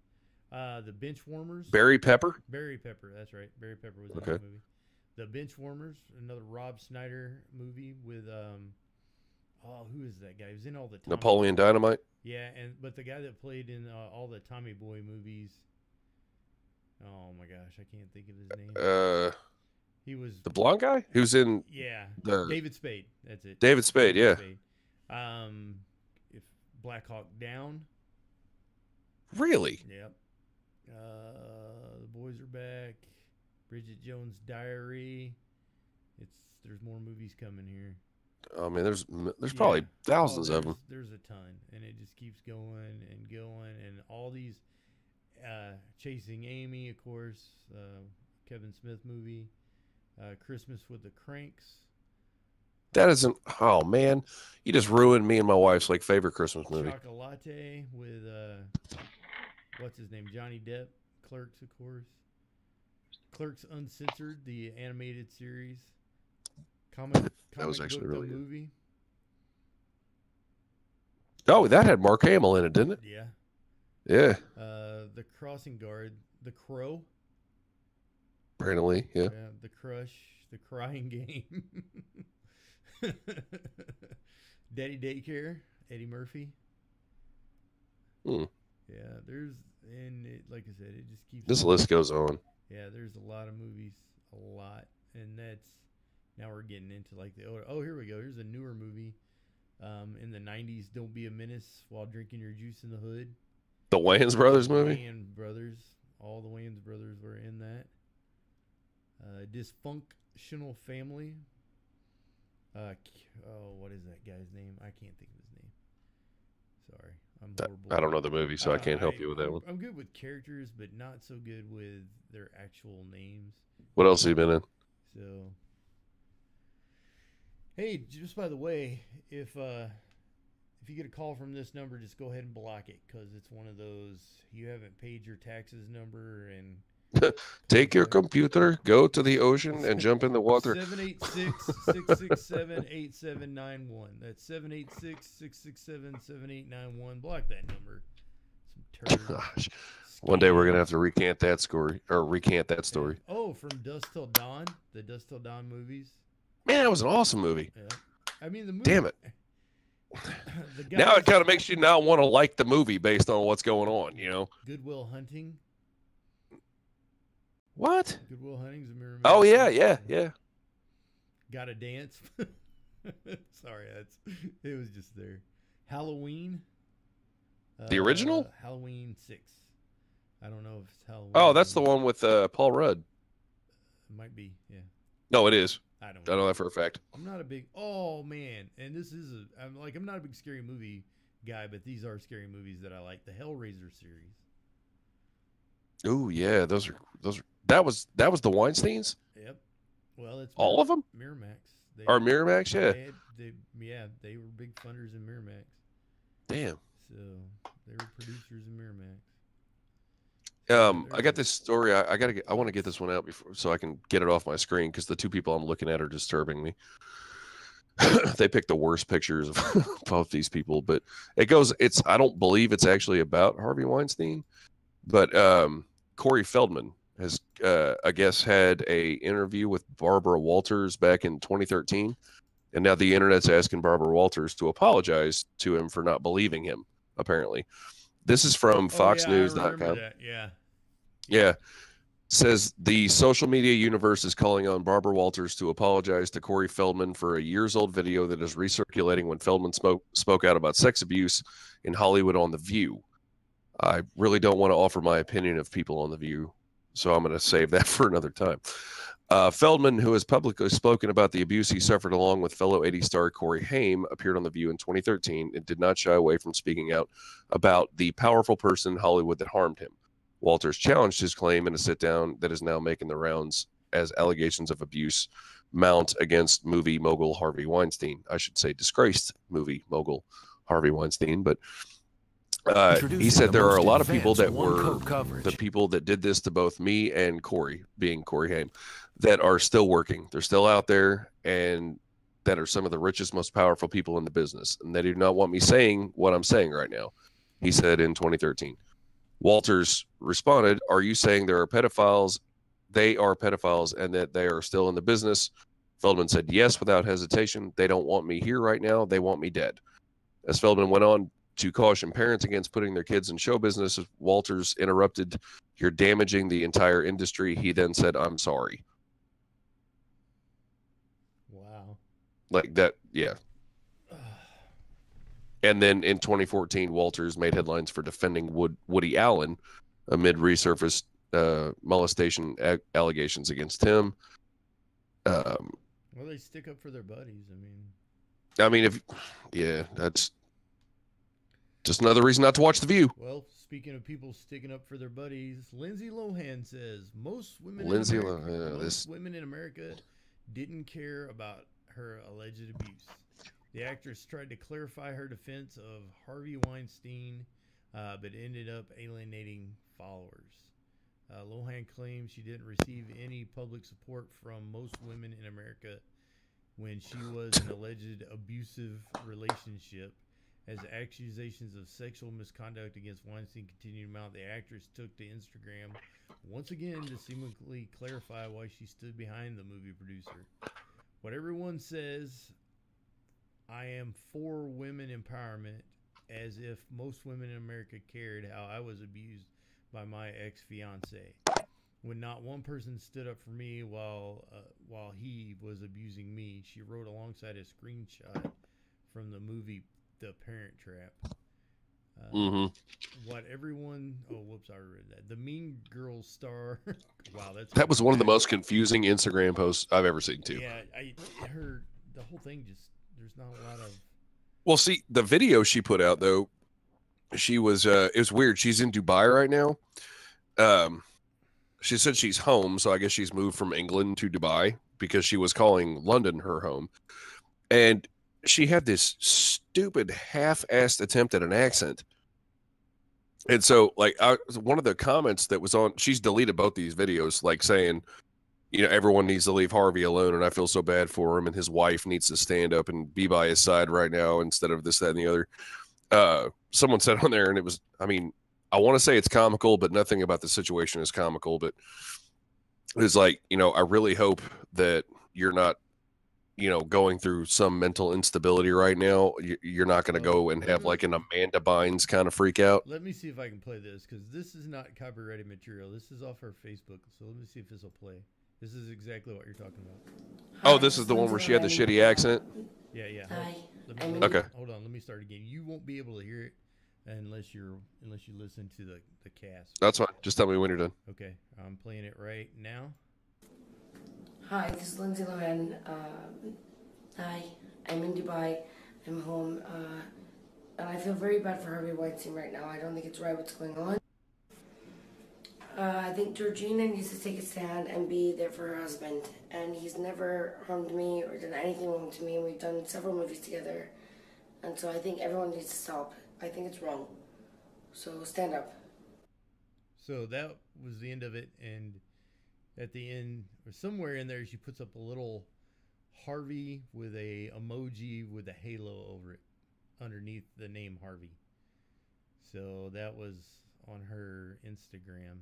A: The Benchwarmers.
B: Barry Pepper.
A: Barry Pepper. That's right. Barry Pepper was in
B: Okay.
A: that movie. The Benchwarmers, another Rob Schneider movie with who is that guy? He was in all the
B: Napoleon Dynamite.
A: Yeah, but the guy that played in all the Tommy Boy movies. Oh my gosh, I can't think of his name. He was
B: the blonde guy who's in.
A: Yeah,
B: the
A: David Spade. That's it.
B: David Spade. Yeah.
A: Spade. If Black Hawk Down.
B: Really?
A: Yep. The Boys Are Back. Bridget Jones' Diary. There's more movies coming here.
B: I mean, there's probably thousands of them.
A: There's a ton, and it just keeps going and going, and all these Chasing Amy, of course, Kevin Smith movie, Christmas with the Cranks.
B: That isn't. Oh man, you just ruined me and my wife's favorite Christmas movie.
A: Chocolate with what's his name? Johnny Depp. Clerks, of course. Clerks Uncensored, the animated series. Comic
B: that was actually really good.
A: movie.
B: Oh, that had Mark Hamill in it, didn't it?
A: Yeah.
B: Yeah.
A: The Crossing Guard, The Crow.
B: Brandon Lee, yeah.
A: The Crush, The Crying Game. Daddy Daycare, Eddie Murphy.
B: Hmm.
A: Yeah, like I said, it just keeps.
B: This list goes on.
A: Yeah, there's a lot of movies, a lot, and now we're getting into the older. Oh, here we go. Here's a newer movie, in the '90s. Don't be a menace while drinking your juice in the hood.
B: The Wayans Brothers movie.
A: Wayans Brothers, all the Wayans Brothers were in that. Dysfunctional Family. What is that guy's name? I can't think of his name. Sorry, I'm horrible.
B: I don't know the movie, so I can't help you with that one.
A: I'm good with characters, but not so good with their actual names.
B: What else have you been in?
A: So, hey, just by the way, if you get a call from this number, just go ahead and block it, because it's one of those you haven't paid your taxes number, and
B: take your computer, go to the ocean, and jump in the water.
A: 786-667-8791. That's 786-667-7891. Block that number. Some
B: Gosh. One day we're gonna have to recant that story.
A: Oh, from Dusk Till Dawn, the Dusk Till Dawn movies.
B: Man, that was an awesome movie.
A: Yeah. I mean, the movie.
B: Damn it. Now it kind of makes you not want to like the movie based on what's going on,
A: Good Will Hunting.
B: What?
A: Good Will Hunting's a mirror.
B: Oh yeah.
A: Gotta Dance. Sorry, it was just there. Halloween.
B: The original?
A: Halloween 6. I don't know if it's Halloween.
B: Oh, that's the one with Paul Rudd.
A: It might be, yeah.
B: No, it is.
A: I
B: know that for a fact.
A: I'm not a big. Oh man, and this is I'm not a big scary movie guy, but these are scary movies that I like. The Hellraiser series.
B: Oh yeah, those are that was the Weinsteins.
A: Yep. Well, it's
B: all of them.
A: Miramax.
B: Miramax, yeah.
A: They were big funders in Miramax.
B: Damn.
A: So they were producers in Miramax.
B: I got this story. I want to get this one out so I can get it off my screen, because the two people I'm looking at are disturbing me. They picked the worst pictures of both these people, but I don't believe it's actually about Harvey Weinstein, but Corey Feldman has, I guess, had a interview with Barbara Walters back in 2013, and now the internet's asking Barbara Walters to apologize to him for not believing him. Apparently, this is from FoxNews.com. Yeah. Says the social media universe is calling on Barbara Walters to apologize to Corey Feldman for a years-old video that is recirculating when Feldman spoke out about sex abuse in Hollywood on The View. I really don't want to offer my opinion of people on The View, so I'm going to save that for another time. Feldman, who has publicly spoken about the abuse he suffered along with fellow 80s star Corey Haim, appeared on The View in 2013 and did not shy away from speaking out about the powerful person in Hollywood that harmed him. Walters challenged his claim in a sit-down that is now making the rounds as allegations of abuse mount against movie mogul Harvey Weinstein. I should say disgraced movie mogul Harvey Weinstein, but he said there are a lot of people that were the people that did this to both me and Corey, being Corey Haim, that are still working. They're still out there, and that are some of the richest, most powerful people in the business. And they do not want me saying what I'm saying right now, he said in 2013. Walters responded, "Are you saying there are pedophiles? They are pedophiles and that they are still in the business?" Feldman said, "Yes," without hesitation. "They don't want me here right now. They want me dead." As Feldman went on to caution parents against putting their kids in show business, Walters interrupted, "You're damaging the entire industry." He then said, "I'm sorry."
A: Wow.
B: Like that, yeah. And then in 2014, Walters made headlines for defending Woody Allen amid resurfaced molestation allegations against him.
A: Well, they stick up for their buddies. I mean,
B: that's just another reason not to watch The View.
A: Well, speaking of people sticking up for their buddies, Lindsay Lohan says most women in America didn't care about her alleged abuse. The actress tried to clarify her defense of Harvey Weinstein, but ended up alienating followers. Lohan claims she didn't receive any public support from most women in America when she was in an alleged abusive relationship. As accusations of sexual misconduct against Weinstein continued to mount, the actress took to Instagram once again to seemingly clarify why she stood behind the movie producer. "What everyone says, I am for women empowerment, as if most women in America cared how I was abused by my ex-fiance. When not one person stood up for me while he was abusing me," she wrote alongside a screenshot from the movie The Parent Trap. What everyone... Oh, whoops, I read that. The Mean Girls star... Wow,
B: that was one of the most confusing Instagram posts I've ever seen, too.
A: Yeah, the whole thing just... There's not a lot of...
B: Well, see, the video she put out, though, she was... it was weird. She's in Dubai right now. She said she's home, so I guess she's moved from England to Dubai because she was calling London her home. And she had this stupid half-assed attempt at an accent. And so, like, one of the comments that was on, she's deleted both these videos, like saying, everyone needs to leave Harvey alone, and I feel so bad for him, and his wife needs to stand up and be by his side right now instead of this, that, and the other. Someone said on there, and it was, I want to say it's comical, but nothing about the situation is comical. But it's like, I really hope that you're not, going through some mental instability right now. You're not going to go and have like an Amanda Bynes kind of freak out.
A: Let me see if I can play this, because this is not copyrighted material. This is off her Facebook, so let me see if this will play. This is exactly what you're talking about.
B: Oh, this is the one where she had the shitty accent?
A: Yeah.
C: Hi.
B: Okay.
A: Hold on, let me start again. You won't be able to hear it unless you listen to the cast.
B: That's fine. Just tell me when you're done.
A: Okay, I'm playing it right now.
D: Hi, this is Lindsay Lohan. Hi, I'm in Dubai. I'm home. And I feel very bad for Harvey Weinstein right now. I don't think it's right what's going on. I think Georgina needs to take a stand and be there for her husband. And he's never harmed me or done anything wrong to me. We've done several movies together. And so I think everyone needs to stop. I think it's wrong. So stand up.
A: So that was the end of it. And at the end, or somewhere in there, she puts up a little Harvey with a emoji with a halo over it underneath the name Harvey. So that was on her Instagram.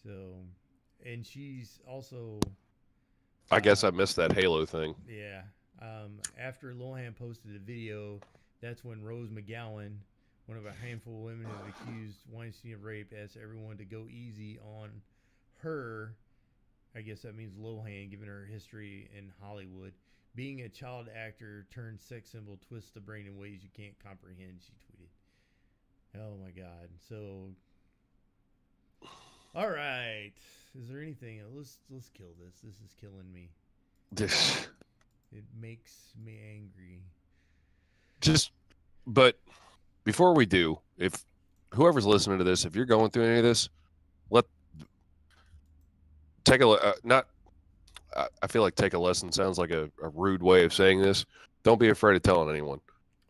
A: So, and she's also...
B: I guess I missed that halo thing.
A: Yeah. After Lohan posted the video, that's when Rose McGowan, one of a handful of women who have accused Weinstein of rape, asked everyone to go easy on her. I guess that means Lohan, given her history in Hollywood. Being a child actor turned sex symbol twists the brain in ways you can't comprehend, she tweeted. Oh my God. So, all right. Is there anything? Let's kill this. This is killing me. It makes me angry.
B: But before we do, if whoever's listening to this, if you're going through any of this, take a look. I feel like take a lesson sounds like a rude way of saying this. Don't be afraid of telling anyone.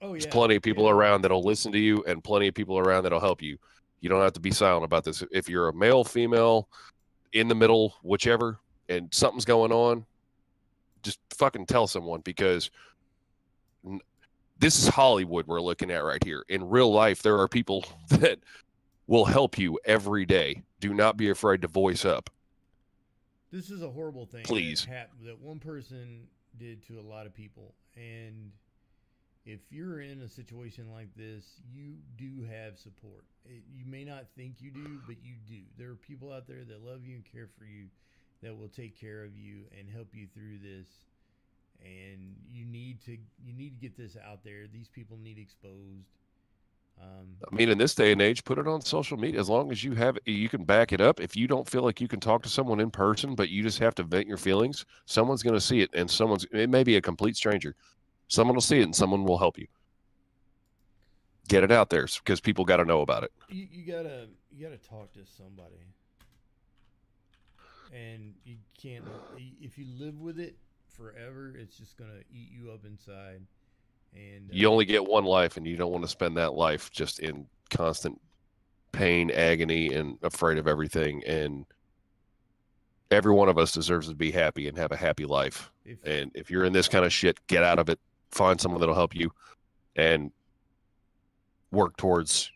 A: Oh, yeah.
B: There's plenty of people around that'll listen to you and plenty of people around that'll help you. You don't have to be silent about this. If you're a male, female, in the middle, whichever, and something's going on, just fucking tell someone, because this is Hollywood we're looking at right here. In real life, there are people that will help you every day. Do not be afraid to voice up.
A: This is a horrible thing.
B: Please.
A: That one person did to a lot of people. And if you're in a situation like this, you do have support. You may not think you do, but you do. There are people out there that love you and care for you, that will take care of you and help you through this. And you need to get this out there. These people need exposed.
B: I mean, in this day and age, put it on social media. As long as you can back it up. If you don't feel like you can talk to someone in person, but you just have to vent your feelings, someone's going to see it, and it may be a complete stranger. Someone will see it, and someone will help you. Get it out there, because people got to know about it.
A: You gotta talk to somebody, and you can't. If you live with it forever, it's just gonna eat you up inside. And
B: you only get one life, and you don't want to spend that life just in constant pain, agony, and afraid of everything. And every one of us deserves to be happy and have a happy life. And if you're in this kind of shit, get out of it. Find someone that'll help you, and work towards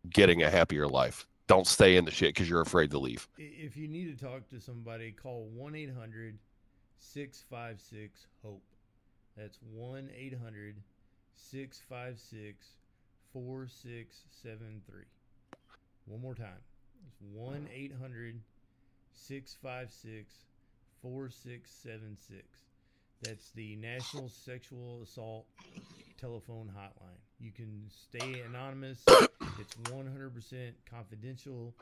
B: getting a happier life. Don't stay in the shit because you're afraid to leave.
A: If you need to talk to somebody, call 1-800-656-HOPE. That's 1-800-656-4673. One more time. It's 1-800-656-4676. That's the National Sexual Assault telephone hotline. You can stay anonymous. It's 100% confidential.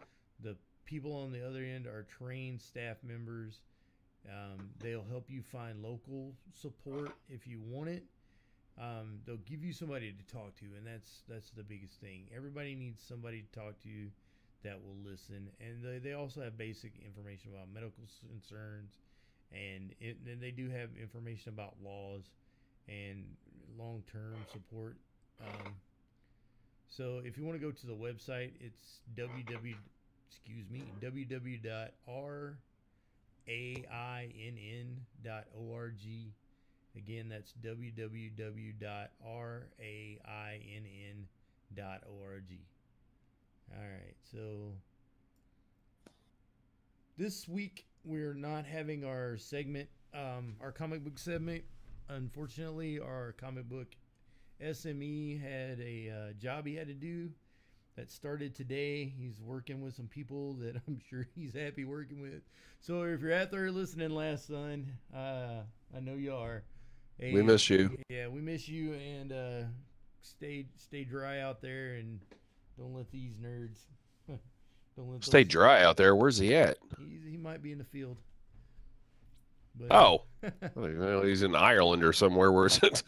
A: The people on the other end are trained staff members. They'll help you find local support if you want it. They'll give you somebody to talk to, and that's the biggest thing. Everybody needs somebody to talk to that will listen, and they also have basic information about medical concerns, and they do have information about laws and long-term support. So if you want to go to the website, it's www.rainn.org. Again, that's www.rainn.org. All right, so this week we're not having our segment, our comic book segment. Unfortunately, our comic book SME had a job he had to do that started today. He's working with some people that I'm sure he's happy working with. So if you're out there listening, Last Son, I know you are. Hey,
B: we miss you.
A: Yeah, we miss you, and stay dry out there, and don't let these nerds.
B: Stay dry out there. Where's he at?
A: He might be in the field. But,
B: well, he's in Ireland or somewhere. Where is it?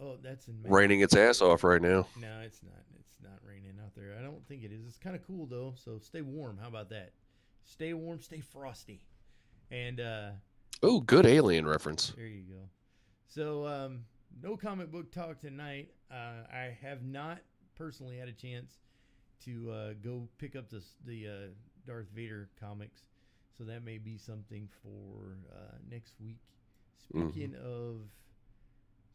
A: Oh, that's in
B: raining its ass off right now.
A: No, it's not. It's not raining out there. I don't think it is. It's kind of cool though. So stay warm. How about that? Stay warm. Stay frosty. And
B: oh, good Alien reference.
A: There you go. So no comic book talk tonight. I have not personally had a chance to go pick up the Darth Vader comics. So that may be something for next week. Speaking of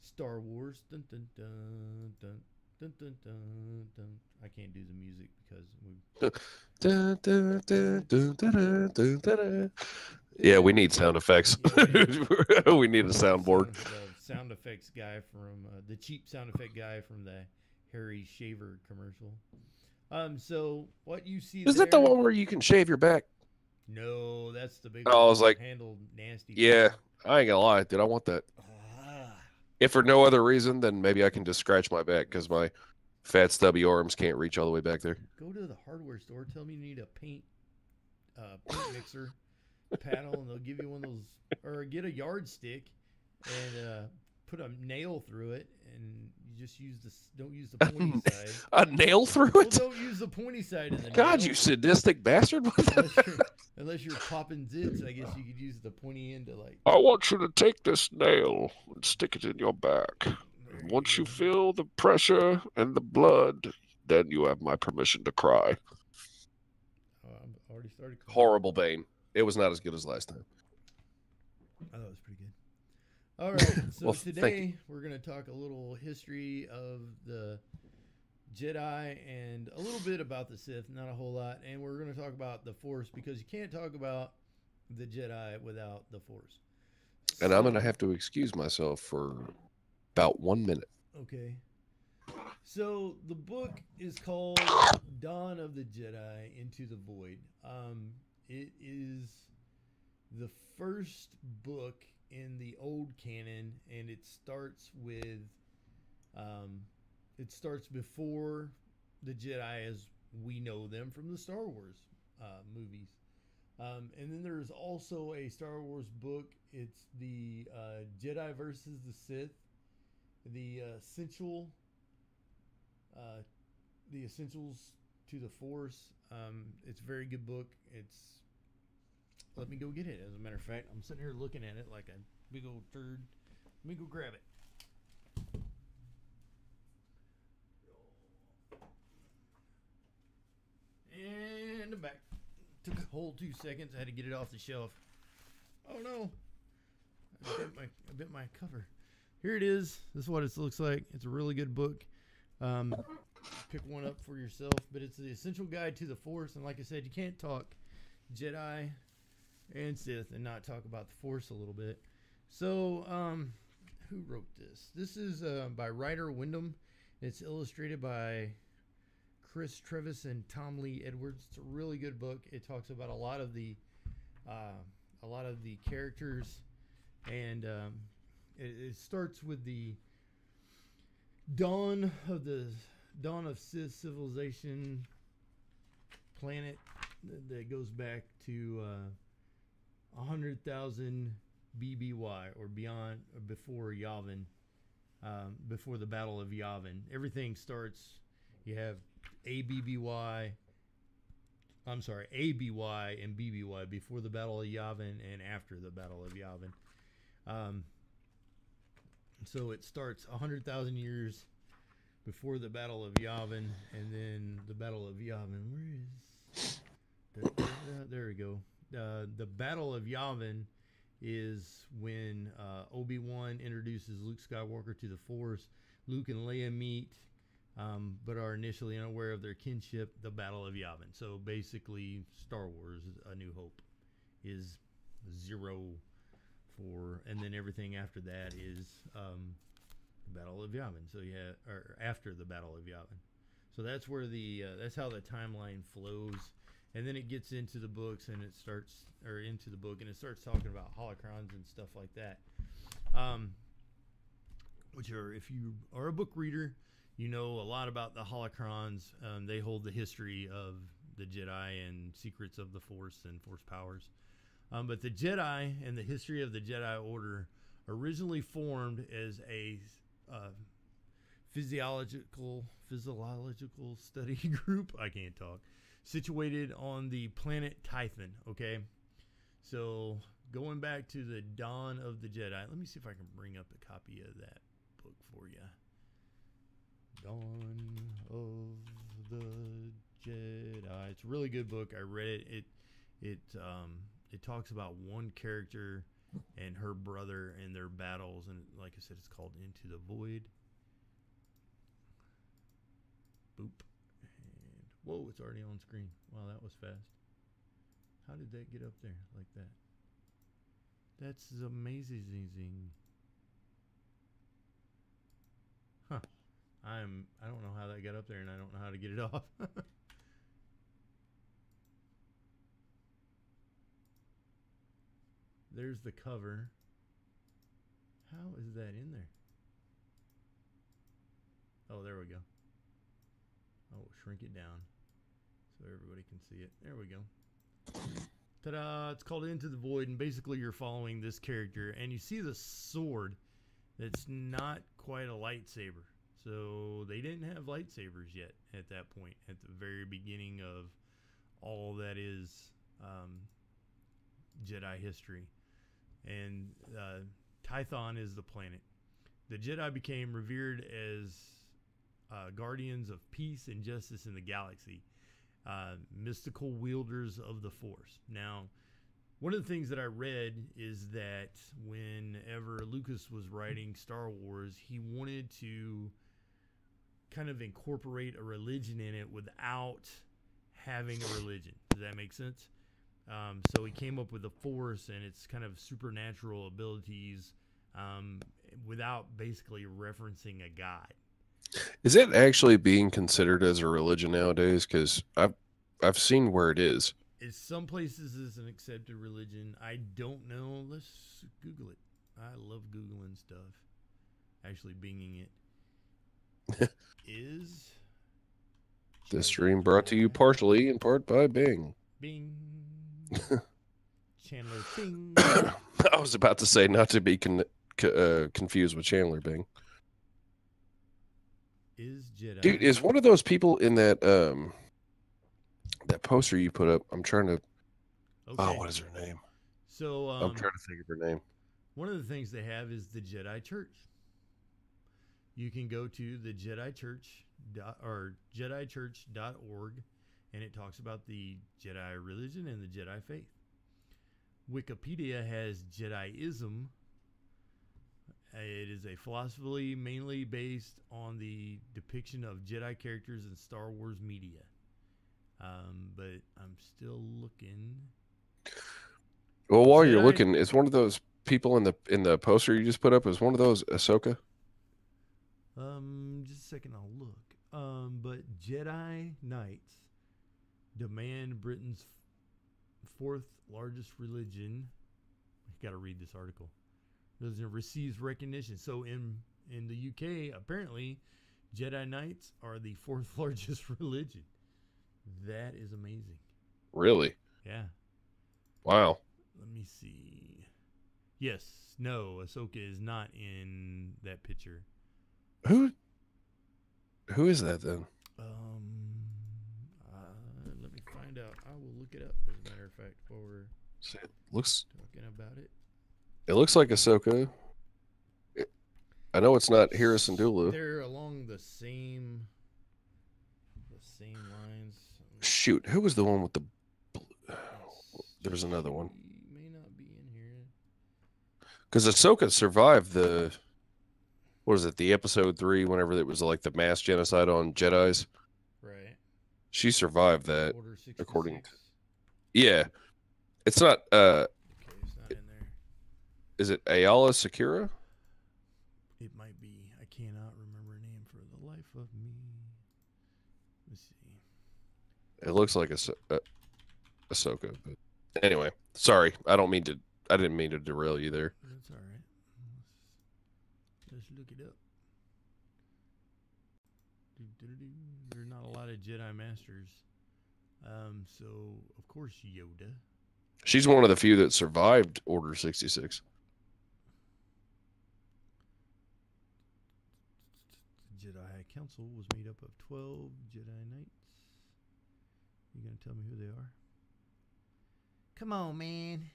A: Star Wars, dun, dun, dun, dun, dun, dun, dun, dun. I can't do the music because
B: yeah, we need sound effects. We need a soundboard.
A: Sound effects guy from the cheap sound effect guy from the Harry Shaver commercial. So what you see?
B: Is that the one where you can shave your back?
A: No, that's the big.
B: Oh, I was like,
A: handled nasty.
B: Yeah, I ain't gonna lie, dude. I want that. If for no other reason, then maybe I can just scratch my back because my fat stubby arms can't reach all the way back there.
A: Go to the hardware store. Tell me you need a paint mixer paddle, and they'll give you one of those. Or get a yardstick and put a nail through it, and you just don't use the pointy side.
B: A nail through it?
A: Well, don't use the pointy side of the
B: God,
A: nail.
B: you sadistic bastard!
A: Unless you're popping zits, I guess you could use the pointy end to like.
B: I want you to take this nail and stick it in your back. And once you feel the pressure and the blood, then you have my permission to cry.
A: I've already started crying.
B: Horrible Bane. It was not as good as last time.
A: I thought it was pretty good. All right, so
B: well,
A: today we're going to talk a little history of the Jedi and a little bit about the Sith, not a whole lot. And we're going to talk about the Force because you can't talk about the Jedi without the Force.
B: And I'm going to have to excuse myself for about 1 minute.
A: Okay. So the book is called Dawn of the Jedi Into the Void. It is the first book in the old canon, and it starts with it starts before the Jedi as we know them from the Star Wars movies. And then there's also a Star Wars book. It's the Jedi versus the Sith, the essentials to the Force. It's a very good book. Let me go get it. As a matter of fact, I'm sitting here looking at it like a big old turd. Let me go grab it. And I'm back. Took a whole 2 seconds. I had to get it off the shelf. Oh no! I bit my cover. Here it is. This is what it looks like. It's a really good book. Pick one up for yourself. But it's the essential guide to the Force. And like I said, you can't talk Jedi and Sith and not talk about the Force a little bit. So, who wrote this? This is by Ryder Wyndham. It's illustrated by Chris Trevis and Tom Lee Edwards. It's a really good book. It talks about a lot of the characters, and it starts with the dawn of Sith civilization planet that goes back to 100,000 BBY or beyond, or before Yavin, before the Battle of Yavin. Everything starts. You have ABY and BBY before the Battle of Yavin and after the Battle of Yavin. So it starts 100,000 years before the Battle of Yavin, and then the Battle of Yavin. Where is? There we go. The Battle of Yavin is when Obi-Wan introduces Luke Skywalker to the Force. Luke and Leia meet, but are initially unaware of their kinship. The Battle of Yavin. So basically, Star Wars: A New Hope is 0 for, and then everything after that is the Battle of Yavin. So or after the Battle of Yavin. So that's where that's how the timeline flows. And then it gets into the books, and it starts talking about holocrons and stuff like that. Which are, if you are a book reader, you know a lot about the holocrons. They hold the history of the Jedi and secrets of the Force and Force powers. But the Jedi and the history of the Jedi Order originally formed as a physiological study group. I can't talk. Situated on the planet Tython. Okay, so going back to the dawn of the Jedi. Let me see if I can bring up a copy of that book for you. Dawn of the Jedi. It's a really good book. I read it. It talks about one character and her brother and their battles, and like I said, it's called Into the Void. Boop. And whoa, it's already on screen. Wow, that was fast. How did that get up there like that? That's amazing. Huh. I don't know how that got up there, and I don't know how to get it off. There's the cover. How is that in there? Oh, there we go. Oh, shrink it down so everybody can see it. There we go. Ta-da! It's called Into the Void, and basically you're following this character, and you see the sword that's not quite a lightsaber. So they didn't have lightsabers yet at that point, at the very beginning of all that is Jedi history. And Tython is the planet. The Jedi became revered as guardians of peace and justice in the galaxy, mystical wielders of the Force. Now, one of the things that I read is that whenever Lucas was writing Star Wars, he wanted to kind of incorporate a religion in it without having a religion. Does that make sense? So he came up with the Force and its kind of supernatural abilities without basically referencing a god.
B: Is that actually being considered as a religion nowadays? Because I've seen where it is.
A: It's some places is an accepted religion. I don't know. Let's Google it. I love Googling stuff. Actually, binging it. Is
B: This stream brought to you partially in part by Bing.
A: Bing. Chandler Bing.
B: I was about to say not to be confused with Chandler Bing.
A: Is Jedi.
B: Dude, is one of those people in that that poster you put up? I'm trying to.
A: Okay.
B: Oh, what is her name?
A: So
B: I'm trying to think of her name.
A: one of the things they have is the Jedi Church. You can go to the Jedi Church or JediChurch.org, and it talks about the Jedi religion and the Jedi faith. Wikipedia has Jediism. It is a philosophy mainly based on the depiction of Jedi characters in Star Wars media. But I'm still looking.
B: Well, while you're looking, is one of those people in the poster you just put up? Is one of those Ahsoka?
A: Just a second, I'll look. But Jedi Knights demand Britain's fourth largest religion. I got to read this article. Religion receives recognition. So in the UK, apparently, Jedi Knights are the fourth largest religion. That is amazing.
B: Really?
A: Yeah.
B: Wow.
A: Let me see. Yes. No, Ahsoka is not in that picture.
B: Who is that then?
A: Let me find out. I will look it up, as a matter of fact, while we're talking about it.
B: It looks like Ahsoka. I know it's not Harrison Dulu.
A: They're along the same lines.
B: Shoot, who was the one with the blue? There's another one.
A: He may not be in here.
B: Because Ahsoka survived the, what is it, the episode 3, whenever it was like the mass genocide on Jedis.
A: Right.
B: She survived that.
A: Order 66.
B: According to, yeah. It's not,
A: Okay, it's not in there.
B: is it Ayala Secura?
A: It might be. I cannot remember her name for the life of me. Let's see.
B: It looks like Ahsoka. But anyway, sorry. I didn't mean to derail you there.
A: That's all right. Let's look it up. There's not a lot of Jedi Masters. So, of course, Yoda.
B: She's one of the few that survived Order 66.
A: The Jedi High Council was made up of 12 Jedi Knights. You gonna tell me who they are? Come on, man.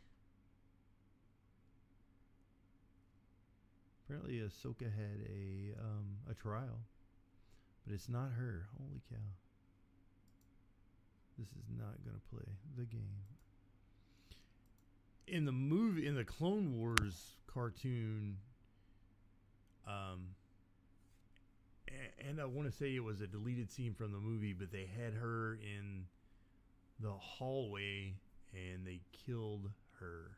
A: Apparently, Ahsoka had a trial, but it's not her. Holy cow! This is not gonna play the game. In the movie, in the Clone Wars cartoon, and I want to say it was a deleted scene from the movie, but they had her in the hallway and they killed her.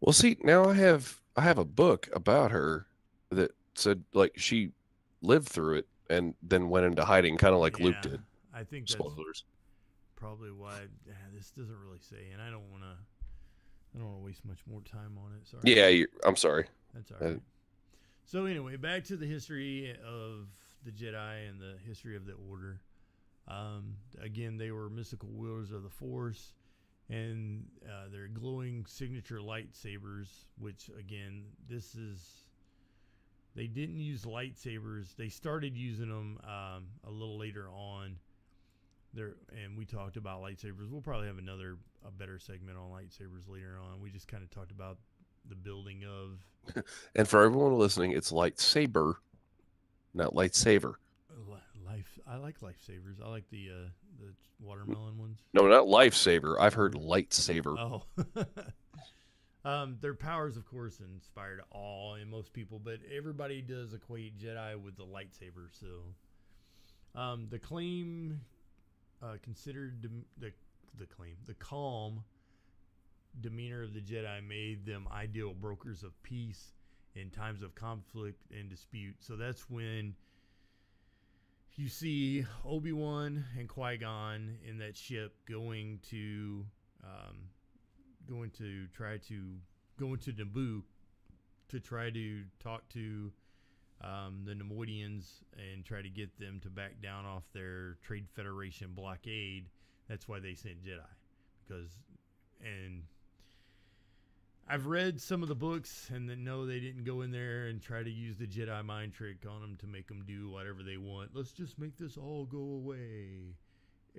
B: Well, see, now I have a book about her that said like she lived through it and then went into hiding, kind of like Luke did.
A: I think that's
B: Spoilers.
A: probably why this doesn't really say, and I don't want to waste much more time on it. Sorry.
B: Yeah, I'm sorry.
A: That's all right. So anyway, back to the history of the Jedi and the history of the Order. Again, they were mystical wielders of the Force, and their glowing signature lightsabers, which again, they didn't use lightsabers. They started using them a little later on. And we talked about lightsabers. We'll probably have a better segment on lightsabers later on. We just kind of talked about the building of.
B: And for everyone listening, it's lightsaber, not lightsaver.
A: I like lifesavers. I like the watermelon ones.
B: No, not lifesaver. I've heard lightsaber.
A: Oh. Their powers, of course, inspired awe in most people, but everybody does equate Jedi with the lightsaber. So, the claim considered the calm demeanor of the Jedi made them ideal brokers of peace in times of conflict and dispute. So that's when you see Obi-Wan and Qui-Gon in that ship going to try to go into Naboo to try to talk to the Nemoidians and try to get them to back down off their Trade Federation blockade. That's why they sent Jedi, and I've read some of the books and then no, they didn't go in there and try to use the Jedi mind trick on them to make them do whatever they want. Let's just make this all go away.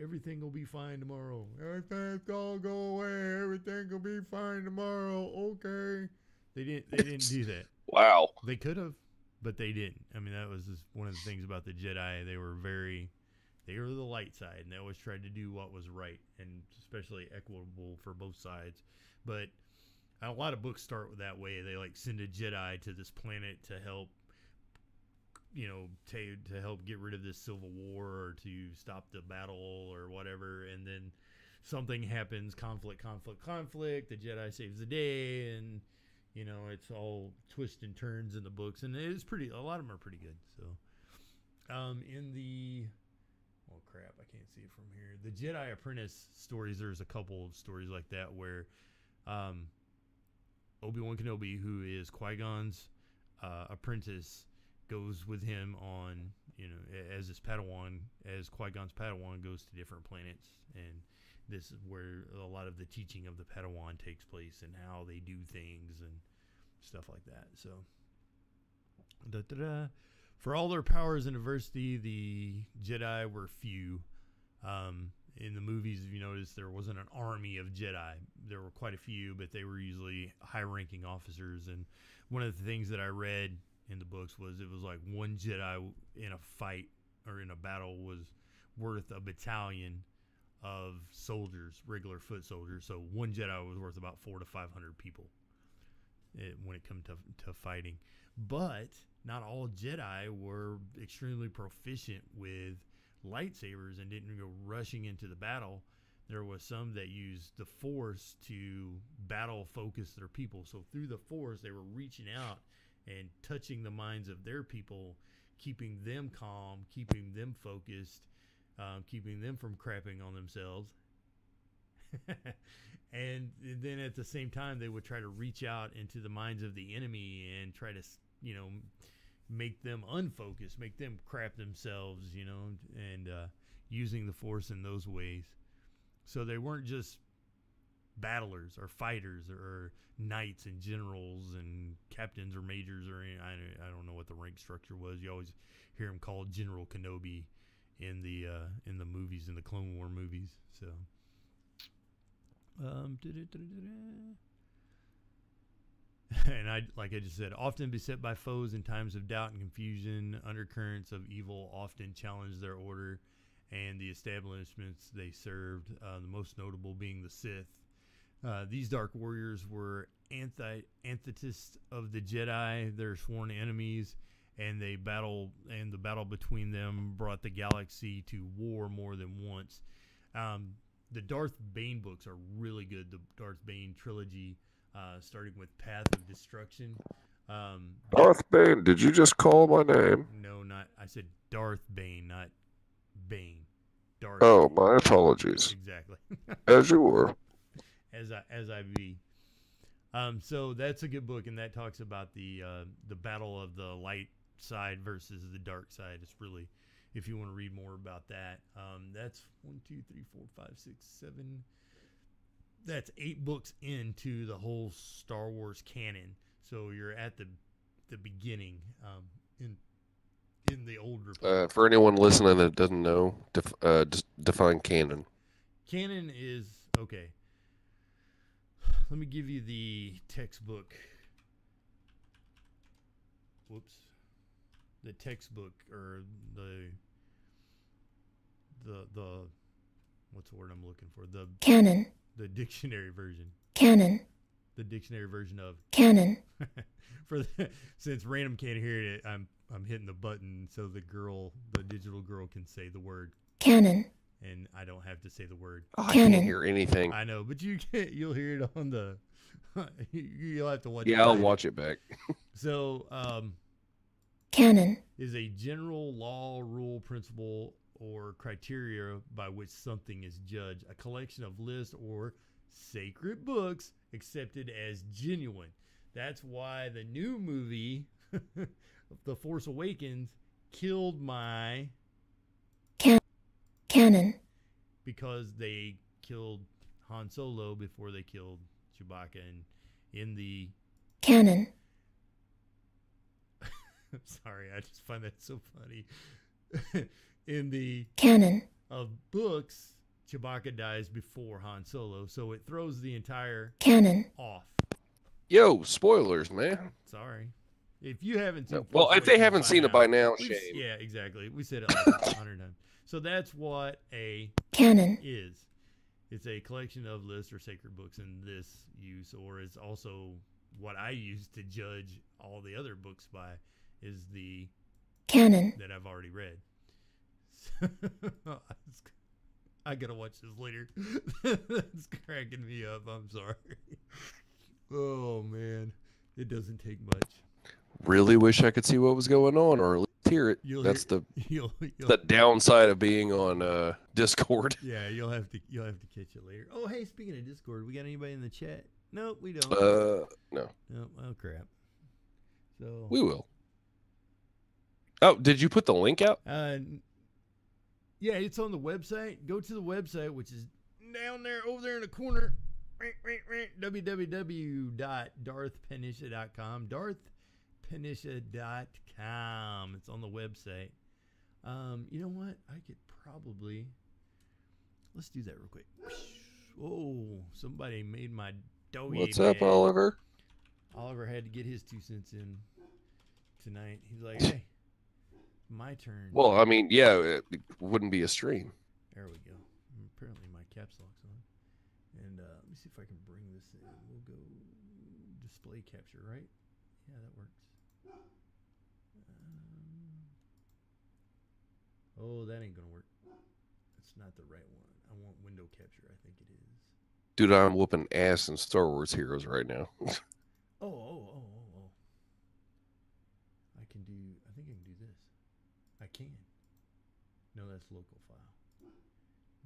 A: Everything will be fine tomorrow. Everything all go away. Everything will be fine tomorrow. Okay. They didn't do that.
B: Wow.
A: They could have, but they didn't. I mean, that was just one of the things about the Jedi. They were the light side, and they always tried to do what was right, and especially equitable for both sides. But a lot of books start that way. They like send a Jedi to this planet to help, to help get rid of this civil war or to stop the battle or whatever. And then something happens, conflict. The Jedi saves the day, and it's all twists and turns in the books, and it is a lot of them are pretty good. So, in the crap, I can't see it from here. The Jedi Apprentice stories. There's a couple of stories like that where, Obi-Wan Kenobi, who is Qui-Gon's apprentice, goes with him on, as his Padawan, as Qui-Gon's Padawan goes to different planets, and this is where a lot of the teaching of the Padawan takes place and how they do things and stuff like that. So, for all their powers and diversity, the Jedi were few. In the movies, if you notice, there wasn't an army of Jedi. There were quite a few, but they were usually high-ranking officers. And one of the things that I read in the books was it was like one Jedi in a fight or in a battle was worth a battalion of soldiers, regular foot soldiers. So one Jedi was worth about 400 to 500 people when it comes to fighting. But not all Jedi were extremely proficient with lightsabers and didn't go rushing into the battle. There was some that used the Force to battle focus their people. So through the Force, they were reaching out and touching the minds of their people, keeping them calm, keeping them focused, keeping them from crapping on themselves. And then at the same time, they would try to reach out into the minds of the enemy and try to, make them unfocused, make them crap themselves, and using the Force in those ways. So they weren't just battlers or fighters or knights and generals and captains or majors or any, I don't know what the rank structure was. You always hear him called General Kenobi in the movies, in the Clone War movies. So, and like I just said, often beset by foes in times of doubt and confusion, undercurrents of evil often challenge their order and the establishments they served, the most notable being the Sith. These dark warriors were antithesis of the Jedi, their sworn enemies, and the battle between them brought the galaxy to war more than once. The Darth Bane books are really good. The Darth Bane trilogy, starting with Path of Destruction.
B: Darth Bane, did you just call my name?
A: No, not. I said Darth Bane, not Bane. Darth.
B: Oh, my apologies.
A: Exactly.
B: As you were.
A: As I be. So that's a good book, and that talks about the battle of the light side versus the dark side. It's really, if you want to read more about that, that's 1, 2, 3, 4, 5, 6, 7. That's 8 books into the whole Star Wars canon. So you're at the beginning, in the old Republic.
B: For anyone listening that doesn't know, define canon.
A: Canon is okay. Let me give you the textbook. Whoops. The textbook, or the what's the word I'm looking for? The
E: Canon.
A: The dictionary version.
E: Canon.
A: the dictionary version of
C: Canon.
A: Since Random can't hear it, I'm hitting the button so the digital girl can say the word
C: Canon.
A: and I don't have to say the word.
B: Oh, I can't hear anything.
A: I know, but you'll hear it on the. You'll have to watch.
B: Yeah, I'll watch it back.
A: So,
C: Canon
A: is a general law, rule, principle, or criteria by which something is judged. A collection of lists or sacred books accepted as genuine. That's why the new movie, The Force Awakens, killed my
C: Canon.
A: Because they killed Han Solo before they killed Chewbacca, and in the
C: Canon.
A: I'm sorry, I just find that so funny. In the
C: Canon
A: of books, Chewbacca dies before Han Solo, so it throws the entire
C: Canon
A: off.
B: Yo, spoilers, man.
A: Sorry. If you haven't seen
B: Well,
A: Force
B: if they
A: Awakens
B: haven't seen it by now,
A: we've-
B: shame.
A: Yeah, exactly. We said it like 100 times. So that's what a
C: Canon
A: is. It's a collection of lists or sacred books in this use, or it's also what I use to judge all the other books by, is the
C: Canon
A: that I've already read. I gotta watch this later. That's cracking me up. I'm sorry. Oh man, it doesn't take much.
B: Really wish I could see what was going on, or at least hear it. That's the downside of being on Discord.
A: Yeah, you'll have to catch it later. Oh, hey, speaking of Discord, we got anybody in the chat? Nope, we don't.
B: No.
A: Oh crap. So
B: We will. Oh, did you put the link out?
A: Yeah, it's on the website. Go to the website, which is down there, over there in the corner. www.darthpanisha.com. Darthpanisha.com. It's on the website. You know what? I could probably. Let's do that real quick. Oh, somebody made my doggy.
B: What's up, Oliver?
A: Oliver had to get his 2 cents in tonight. He's like, hey, my turn.
B: Well, I mean, yeah, it wouldn't be a stream.
A: There we go. Apparently my caps lock's on. And let me see if I can bring this in. We'll go display capture, right? Yeah, that works. Oh, that ain't going to work. It's not the right one. I want window capture, I think it is.
B: Dude, I'm whooping ass in Star Wars Heroes right now.
A: Oh. I think I can do this. I can. No, that's local file.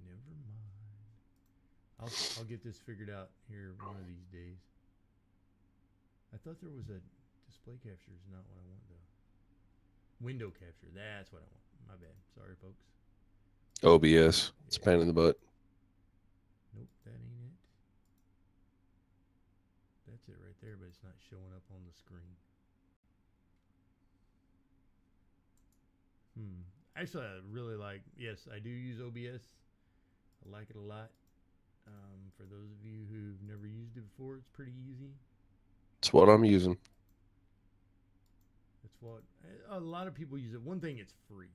A: Never mind. I'll get this figured out here one of these days. I thought there was a display capture is not what I want though. Window capture, that's what I want. My bad. Sorry, folks.
B: OBS. It's a pain in the butt.
A: Nope, that ain't it. That's it right there, but it's not showing up on the screen. Actually, I really like, yes, I do use OBS. I like it a lot. For those of you who've never used it before, it's pretty easy.
B: It's what I'm using.
A: That's what a lot of people use it. One thing, it's free.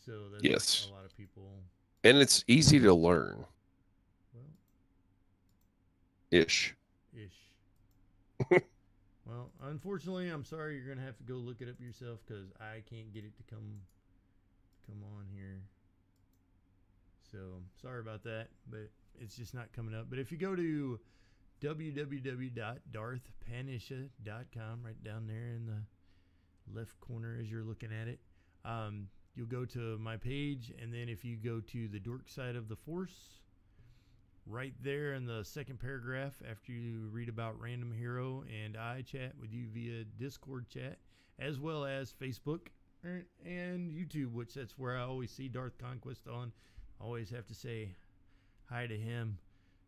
A: So that's
B: Yes.
A: a lot of people.
B: And it's easy to learn.
A: Well,
B: Ish.
A: Well, unfortunately, I'm sorry. You're gonna have to go look it up yourself because I can't get it to come on here. So sorry about that, but it's just not coming up. But if you go to www.darthpanisha.com, right down there in the left corner as you're looking at it, you'll go to my page, and then if you go to the Dork side of the Force, right there in the second paragraph, after you read about Random Hero and I chat with you via Discord chat, as well as Facebook and YouTube, which that's where I always see Darth Conquest on. Always have to say hi to him.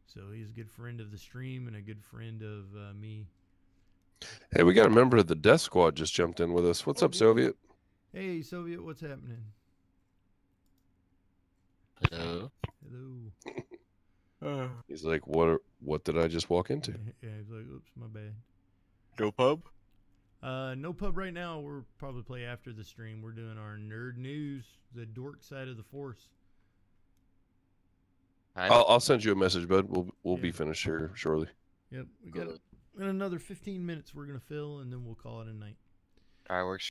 A: So he's a good friend of the stream and a good friend of me.
B: Hey, we got a member of the Death Squad just jumped in with us. What's up, Soviet?
A: Hey, Soviet, what's happening?
E: Hello.
A: Hello.
B: He's like, what did I just walk into?
A: Yeah, he's like, oops, my bad.
E: Go pub?
A: No pub right now. We'll probably play after the stream. We're doing our nerd news, the Dork side of the Force.
B: I'll send you a message, bud. We'll
A: Yeah.
B: be finished here shortly.
A: Yep, we got in another 15 minutes. We're gonna fill, and then we'll call it a night.
E: All right, works.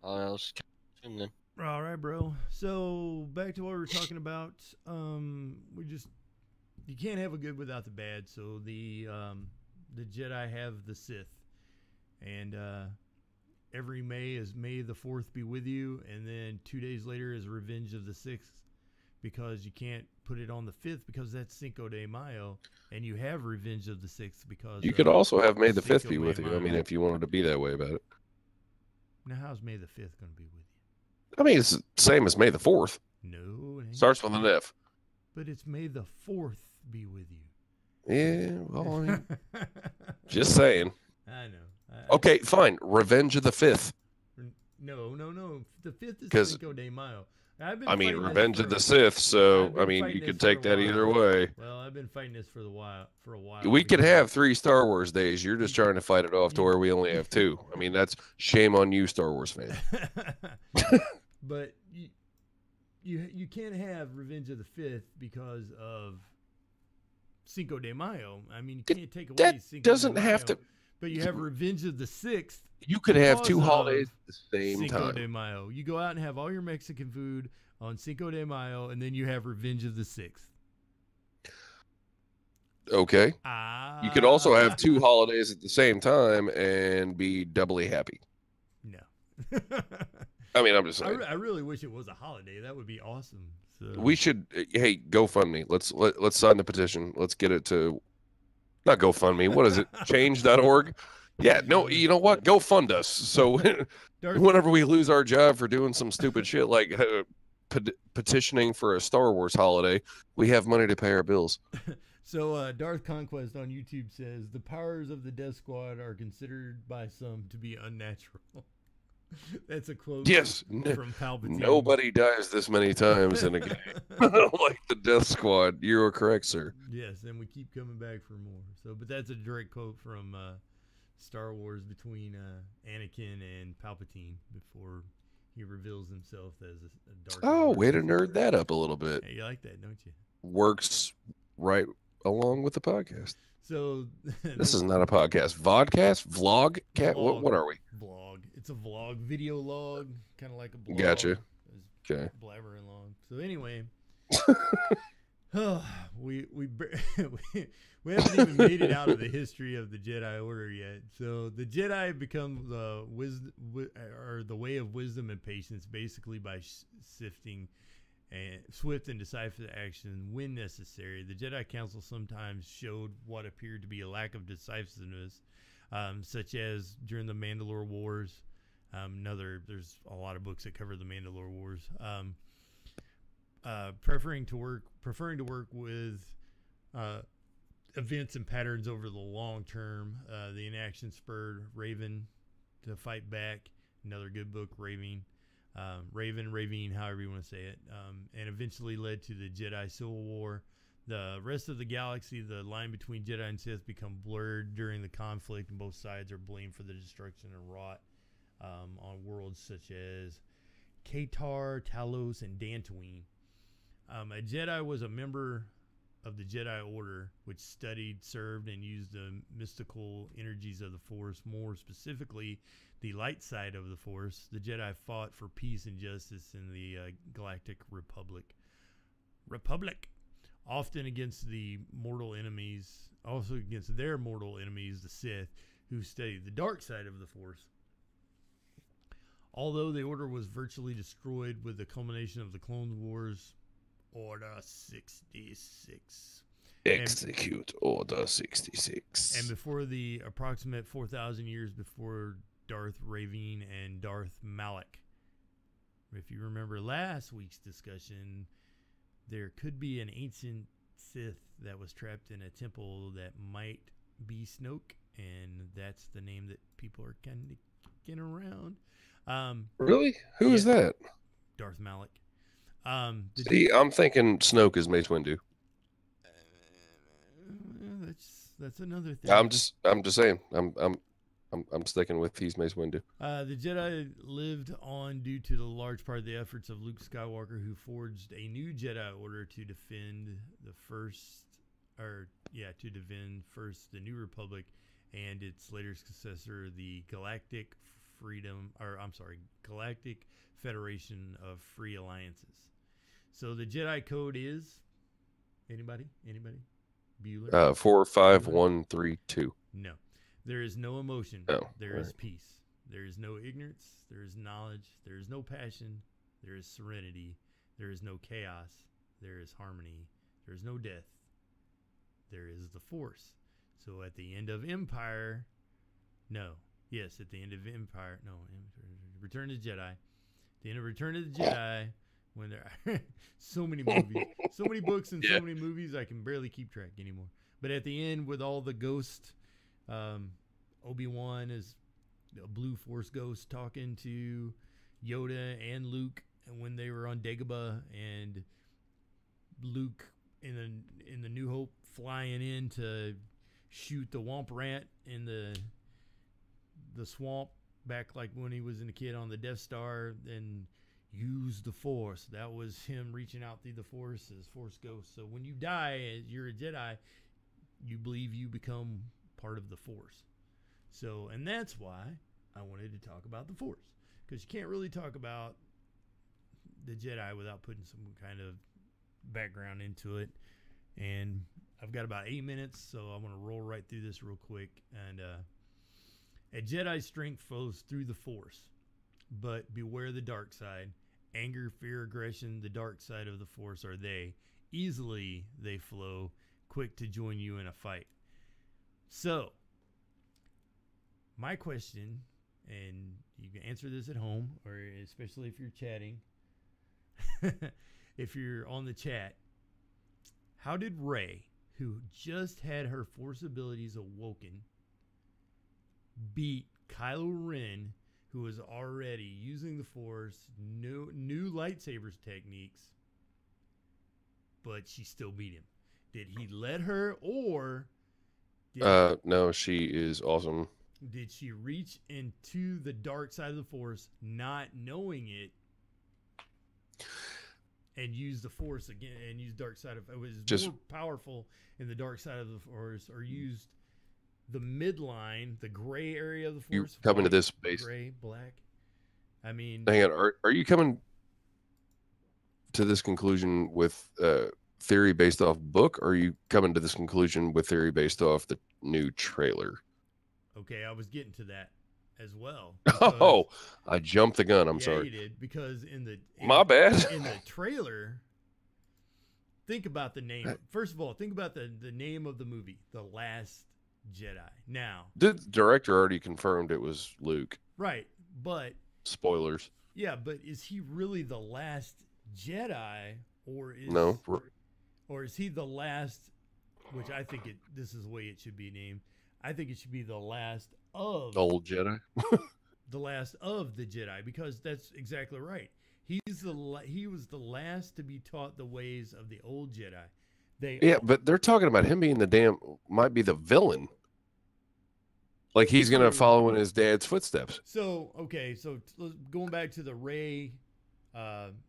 E: All else. Then.
A: All right, bro. So back to what we were talking about. You can't have a good without the bad. So the Jedi have the Sith, and every May is May the 4th be with you, and then 2 days later is Revenge of the 6th, because you can't put it on the 5th because that's Cinco de Mayo, and you have Revenge of the 6th because
B: You could also have May the 5th
A: Cinco
B: be
A: de
B: with you. I mean,
A: Mayo.
B: if you wanted to be that way about it.
A: Now, how's May the 5th going to be with you?
B: I mean, it's the same as May the 4th.
A: No, it ain't.
B: Starts with an F.
A: But it's May the 4th be with you.
B: Yeah, well, I mean, just saying.
A: I know.
B: Okay, fine. Revenge of the 5th.
A: No. The 5th is
B: 'Cause-
A: Cinco de Mayo.
B: I mean, Revenge of the Sith, so, I mean, you could take that either way.
A: Well, I've been fighting this for a while.
B: We could have 3 Star Wars days. You're just trying to fight it off to where we only have 2. I mean, that's shame on you, Star Wars fan.
A: But you can't have Revenge of the 5th because of Cinco de Mayo. I mean, you can't take away
B: That
A: Cinco
B: doesn't
A: de
B: have
A: Mayo,
B: to.
A: But you have Revenge of the 6th.
B: You could have
A: because
B: 2
A: of
B: holidays at the same
A: Cinco
B: time.
A: de Mayo. You go out and have all your Mexican food on Cinco de Mayo, and then you have Revenge of the 6th.
B: Okay. You could also have 2 holidays at the same time and be doubly happy.
A: No.
B: I mean, I'm just saying.
A: I really wish it was a holiday. That would be awesome. So.
B: We should. Hey, GoFundMe. Let's sign the petition. Let's get it to. Not GoFundMe. What is it? Change.org. Yeah. No. You know what? Go fund us. So whenever we lose our job for doing some stupid shit like petitioning for a Star Wars holiday, we have money to pay our bills.
A: So Darth Conquest on YouTube says the powers of the Death Squad are considered by some to be unnatural. That's a quote.
B: Yes.
A: From Palpatine.
B: Nobody dies this many times in a game like the Death Squad. You are correct, sir.
A: Yes, and we keep coming back for more. So, but that's a direct quote from Star Wars between Anakin and Palpatine before he reveals himself as a dark.
B: Oh,
A: Lord.
B: way to nerd that up a little bit.
A: Hey, you like that, don't you?
B: Works right along with the podcast.
A: So
B: This is not a podcast. Vodcast? Vlog? Cat? What are we?
A: Vlog. It's a vlog, video log, kind of like a blog.
B: Gotcha.
A: It's
B: Okay.
A: blabbering along. So anyway, we haven't even made it out of the history of the Jedi Order yet. So the Jedi become the way of wisdom and patience, basically by sifting and swift and decisive action when necessary. The Jedi Council sometimes showed what appeared to be a lack of decisiveness, such as during the Mandalore Wars. There's a lot of books that cover the Mandalore Wars. Preferring to work with events and patterns over the long term. The inaction spurred Raven to fight back. Another good book, Ravine, however you want to say it, and eventually led to the Jedi Civil War. The rest of the galaxy, the line between Jedi and Sith become blurred during the conflict, and both sides are blamed for the destruction and rot on worlds such as Katar, Talos, and Dantooine. A Jedi was a member of the Jedi Order, which studied, served, and used the mystical energies of the Force, more specifically the light side of the Force. The Jedi fought for peace and justice in the Galactic Republic, often against the mortal enemies, also against their mortal enemies, the Sith, who studied the dark side of the Force. Although the Order was virtually destroyed with the culmination of the Clone Wars, Order 66.
B: Execute Order 66.
A: And before the approximate 4,000 years before Darth Ravine and Darth Malak. If you remember last week's discussion, there could be an ancient Sith that was trapped in a temple that might be Snoke, and that's the name that people are kind of kicking around.
B: Really? Who is that?
A: Darth Malak.
B: See, I'm thinking Snoke is Mace Windu.
A: That's another thing.
B: I'm just saying. I'm sticking with he's Mace Windu.
A: The Jedi lived on due to the large part of the efforts of Luke Skywalker, who forged a new Jedi Order to defend the first to defend first the New Republic and its later successor, the Galactic Federation of Free Alliances. So the Jedi code is anybody? Bueller?
B: 45132.
A: No. There is no emotion.
B: Oh,
A: There is
B: right.
A: peace. There is no ignorance. There is knowledge. There is no passion. There is serenity. There is no chaos. There is harmony. There is no death. There is the Force. So at the end of Empire, at the end of Empire, Return of the Jedi. The end of Return of the Jedi, when there are so many movies, so many books, and so many movies, I can barely keep track anymore. But at the end, with all the ghost, Obi-Wan is a blue Force ghost talking to Yoda and Luke, and when they were on Dagobah, and Luke in the New Hope flying in to shoot the Womp Rat in the swamp back like when he was in a kid on the Death Star, and use the Force. That was him reaching out through the Force as Force Ghost. So when you die, you're a Jedi, you believe you become part of the Force. So, and that's why I wanted to talk about the Force, because you can't really talk about the Jedi without putting some kind of background into it. And I've got about 8 minutes, so I'm going to roll right through this real quick. And a Jedi's strength flows through the Force, but beware the dark side. Anger, fear, aggression, the dark side of the Force are they. Easily they flow, quick to join you in a fight. So, my question, and you can answer this at home, or especially if you're chatting, if you're on the chat, how did Rey, who just had her Force abilities awoken, beat Kylo Ren, who was already using the Force, new lightsabers techniques, but she still beat him? Did he let her, or
B: No, she is awesome.
A: did she reach into the dark side of the Force, not knowing it, and use the Force again, and use dark side of it was
B: Just-
A: more powerful in the dark side of the Force, or used the midline, the gray area of the
B: You
A: Force?
B: coming to
A: white,
B: this base?
A: gray, black. I mean,
B: Hang on. Are you coming to this conclusion with theory based off book, or are you coming to this conclusion with theory based off the new trailer?
A: okay, I was getting to that as well.
B: Oh, I jumped the gun. I'm
A: yeah,
B: sorry.
A: you did, because
B: My bad.
A: in the trailer, think about the name. First of all, think about the name of the movie, The Last Jedi. Now,
B: The director already confirmed it was Luke.
A: right, but
B: Spoilers.
A: yeah, but is he really the last Jedi, or is
B: No.
A: or is he the last? Which I think this is the way it should be named. I think it should be the last of
B: Old Jedi.
A: the last of the Jedi, because that's exactly right. He was the last to be taught the ways of the old Jedi.
B: Yeah, but they're talking about him being might be the villain. Like he's gonna follow in his dad's footsteps.
A: So okay, so going back to the Rey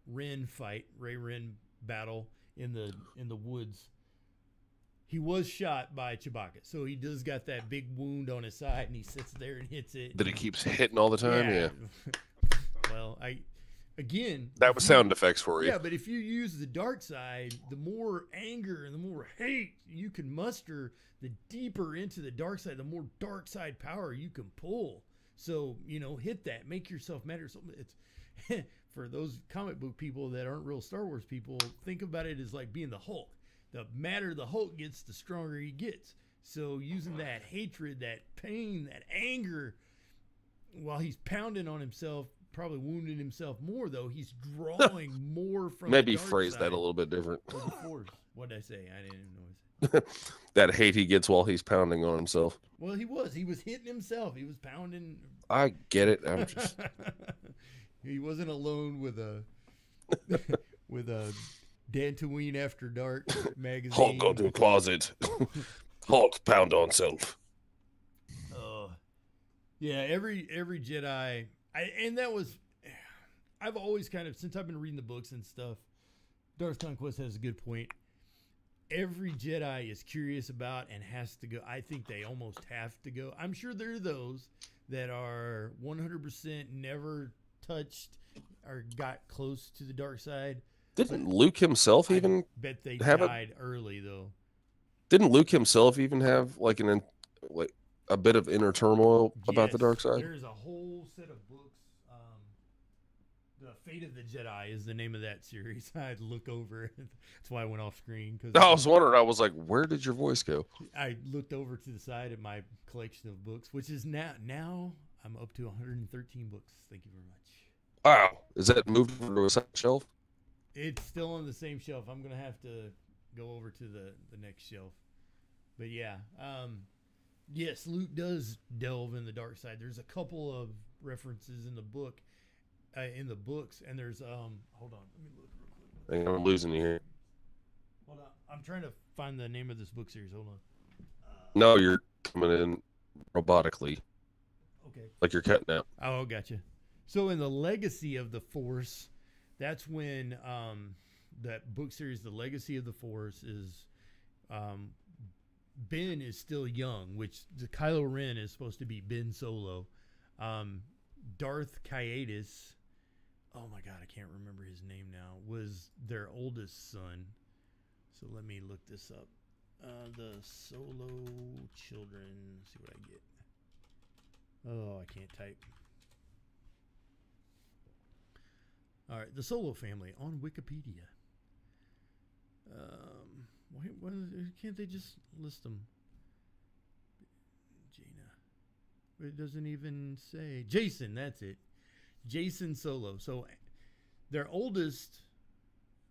A: Ren fight, Rey Ren battle in the woods. He was shot by Chewbacca, so he does got that big wound on his side, and he sits there and hits it.
B: That he keeps hitting all the time. Yeah.
A: Well,
B: That was sound effects for you.
A: Yeah, but if you use the dark side, the more anger and the more hate you can muster, the deeper into the dark side, the more dark side power you can pull. So, hit that. Make yourself matter. So it's for those comic book people that aren't real Star Wars people, think about it as like being the Hulk. The madder the Hulk gets, the stronger he gets. So using that hatred, that pain, that anger, while he's pounding on himself, probably wounding himself more, though, he's drawing more from
B: Maybe
A: the dark
B: phrase
A: side
B: that a little bit different.
A: of the Force. What did I say? I didn't even know what I said.
B: That hate he gets while he's pounding on himself.
A: Well, he was hitting himself. He was pounding.
B: I get it. I'm just
A: He wasn't alone with a Dantooine After Dark magazine.
B: Hulk go to the closet. Hulk pound on self.
A: Yeah, every Jedi, I've always kind of, since I've been reading the books and stuff, Darth Conquest has a good point. every Jedi is curious about and has to go. I think they almost have to go. I'm sure there are those that are 100% never touched or got close to the dark side.
B: Didn't Luke himself even
A: bet they
B: have
A: died early though.
B: Didn't Luke himself even have like a bit of inner turmoil about the
A: Yes,
B: dark side?
A: There's a whole set of books. The Fate of the Jedi is the name of that series. I had to look over it. That's why I went off screen. Cause
B: I was wondering. I was like, where did your voice go?
A: I looked over to the side of my collection of books, which is now I'm up to 113 books. Thank you very much.
B: Wow. Is that moved to a second shelf?
A: It's still on the same shelf. I'm going to have to go over to the next shelf. But yeah. Yes, Luke does delve in the dark side. There's a couple of references in the book. In the books, and there's hold on, let me look real quick.
B: I think I'm losing you here.
A: Hold on, I'm trying to find the name of this book series. Hold on.
B: No, you're coming in robotically.
A: Okay.
B: Like you're cutting out.
A: Oh, gotcha. So in the Legacy of the Force, that's when that book series, The Legacy of the Force, is Ben is still young, which the Kylo Ren is supposed to be Ben Solo. Darth Caedus, oh my God, I can't remember his name now, was their oldest son. So let me look this up. The Solo children. Let's see what I get. Oh, I can't type. All right, the Solo family on Wikipedia. Why can't they just list them? Jaina. It doesn't even say. Jason, that's it. Jason Solo. So their oldest,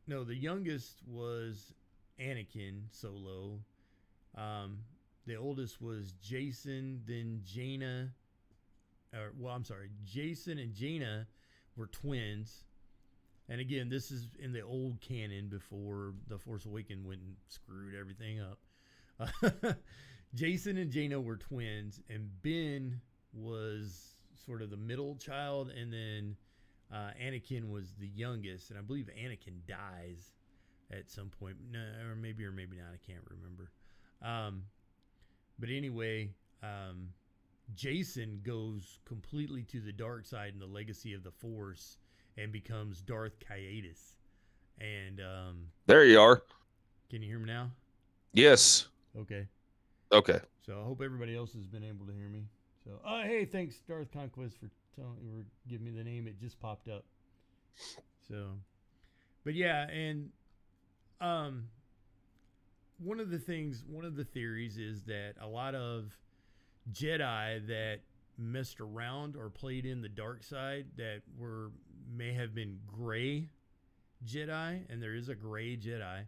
A: no, the youngest was Anakin Solo. The oldest was Jason, then Jaina. Jason and Jaina were twins. And again, this is in the old canon before The Force Awakens went and screwed everything up. Jason and Jaina were twins, and Ben was sort of the middle child, and then Anakin was the youngest. And I believe Anakin dies at some point. No, or maybe not. I can't remember. But anyway, Jason goes completely to the dark side in the Legacy of the Force and becomes Darth Caedus. And
B: there you are.
A: Can you hear me now?
B: Yes.
A: Okay.
B: Okay.
A: So I hope everybody else has been able to hear me. So, hey, thanks Darth Conquest for giving me the name. It just popped up. So, but yeah, and one of the theories is that a lot of Jedi that messed around or played in the dark side that may have been gray Jedi, and there is a gray Jedi,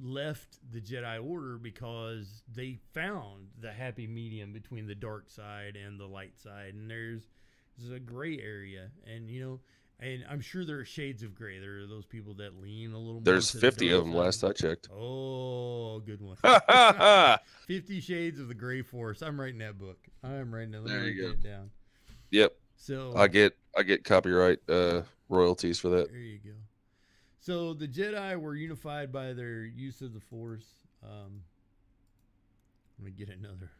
A: left the Jedi Order because they found the happy medium between the dark side and the light side, and there's a gray area, and and I'm sure there are shades of gray. There are those people that lean a little more.
B: There's
A: to
B: 50
A: the
B: of them
A: dark
B: last
A: side.
B: I checked.
A: Oh, good one. 50 Shades of the Gray Force. I'm writing that book. I'm writing it. Let me write that down.
B: Yep.
A: So
B: I get copyright royalties for that.
A: there you go. So the Jedi were unified by their use of the Force. Let me get another.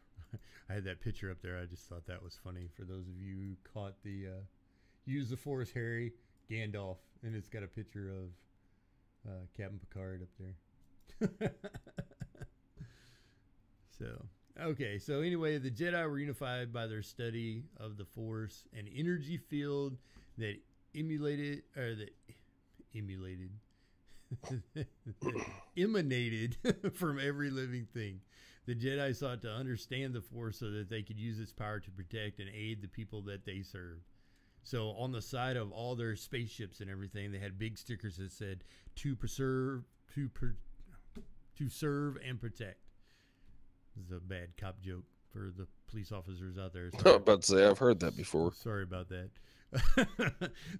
A: I had that picture up there. I just thought that was funny for those of you who caught the use the Force Harry Gandalf, and it's got a picture of Captain Picard up there. So anyway, the Jedi were unified by their study of the Force, an energy field that emanated from every living thing. The Jedi sought to understand the Force so that they could use its power to protect and aid the people that they served. So on the side of all their spaceships and everything, they had big stickers that said to serve and protect. This is a bad cop joke for the police officers out there.
B: I was about to say, I've heard that before.
A: Sorry about that.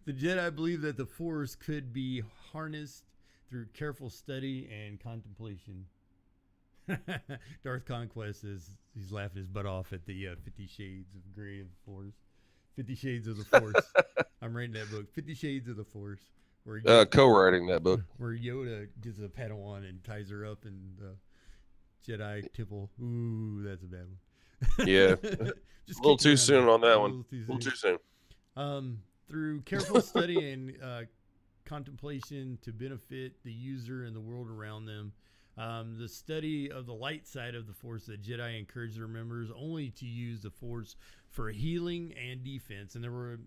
A: The Jedi believed that the Force could be harnessed through careful study and contemplation. Darth Conquest he's laughing his butt off at the 50 Shades of Grey of the Force. 50 Shades of the Force. I'm writing that book, 50 Shades of the Force. where Yoda,
B: co-writing that book.
A: where Yoda gets a Padawan and ties her up in the Jedi temple. Ooh, that's a bad one.
B: Yeah.
A: Just
B: A little
A: kick me
B: too
A: around
B: soon
A: there.
B: on that
A: A
B: one.
A: little too
B: A little
A: soon.
B: too soon.
A: Through careful study and contemplation to benefit the user and the world around them, the study of the light side of the Force, the Jedi encouraged their members only to use the Force for healing and defense. And there were,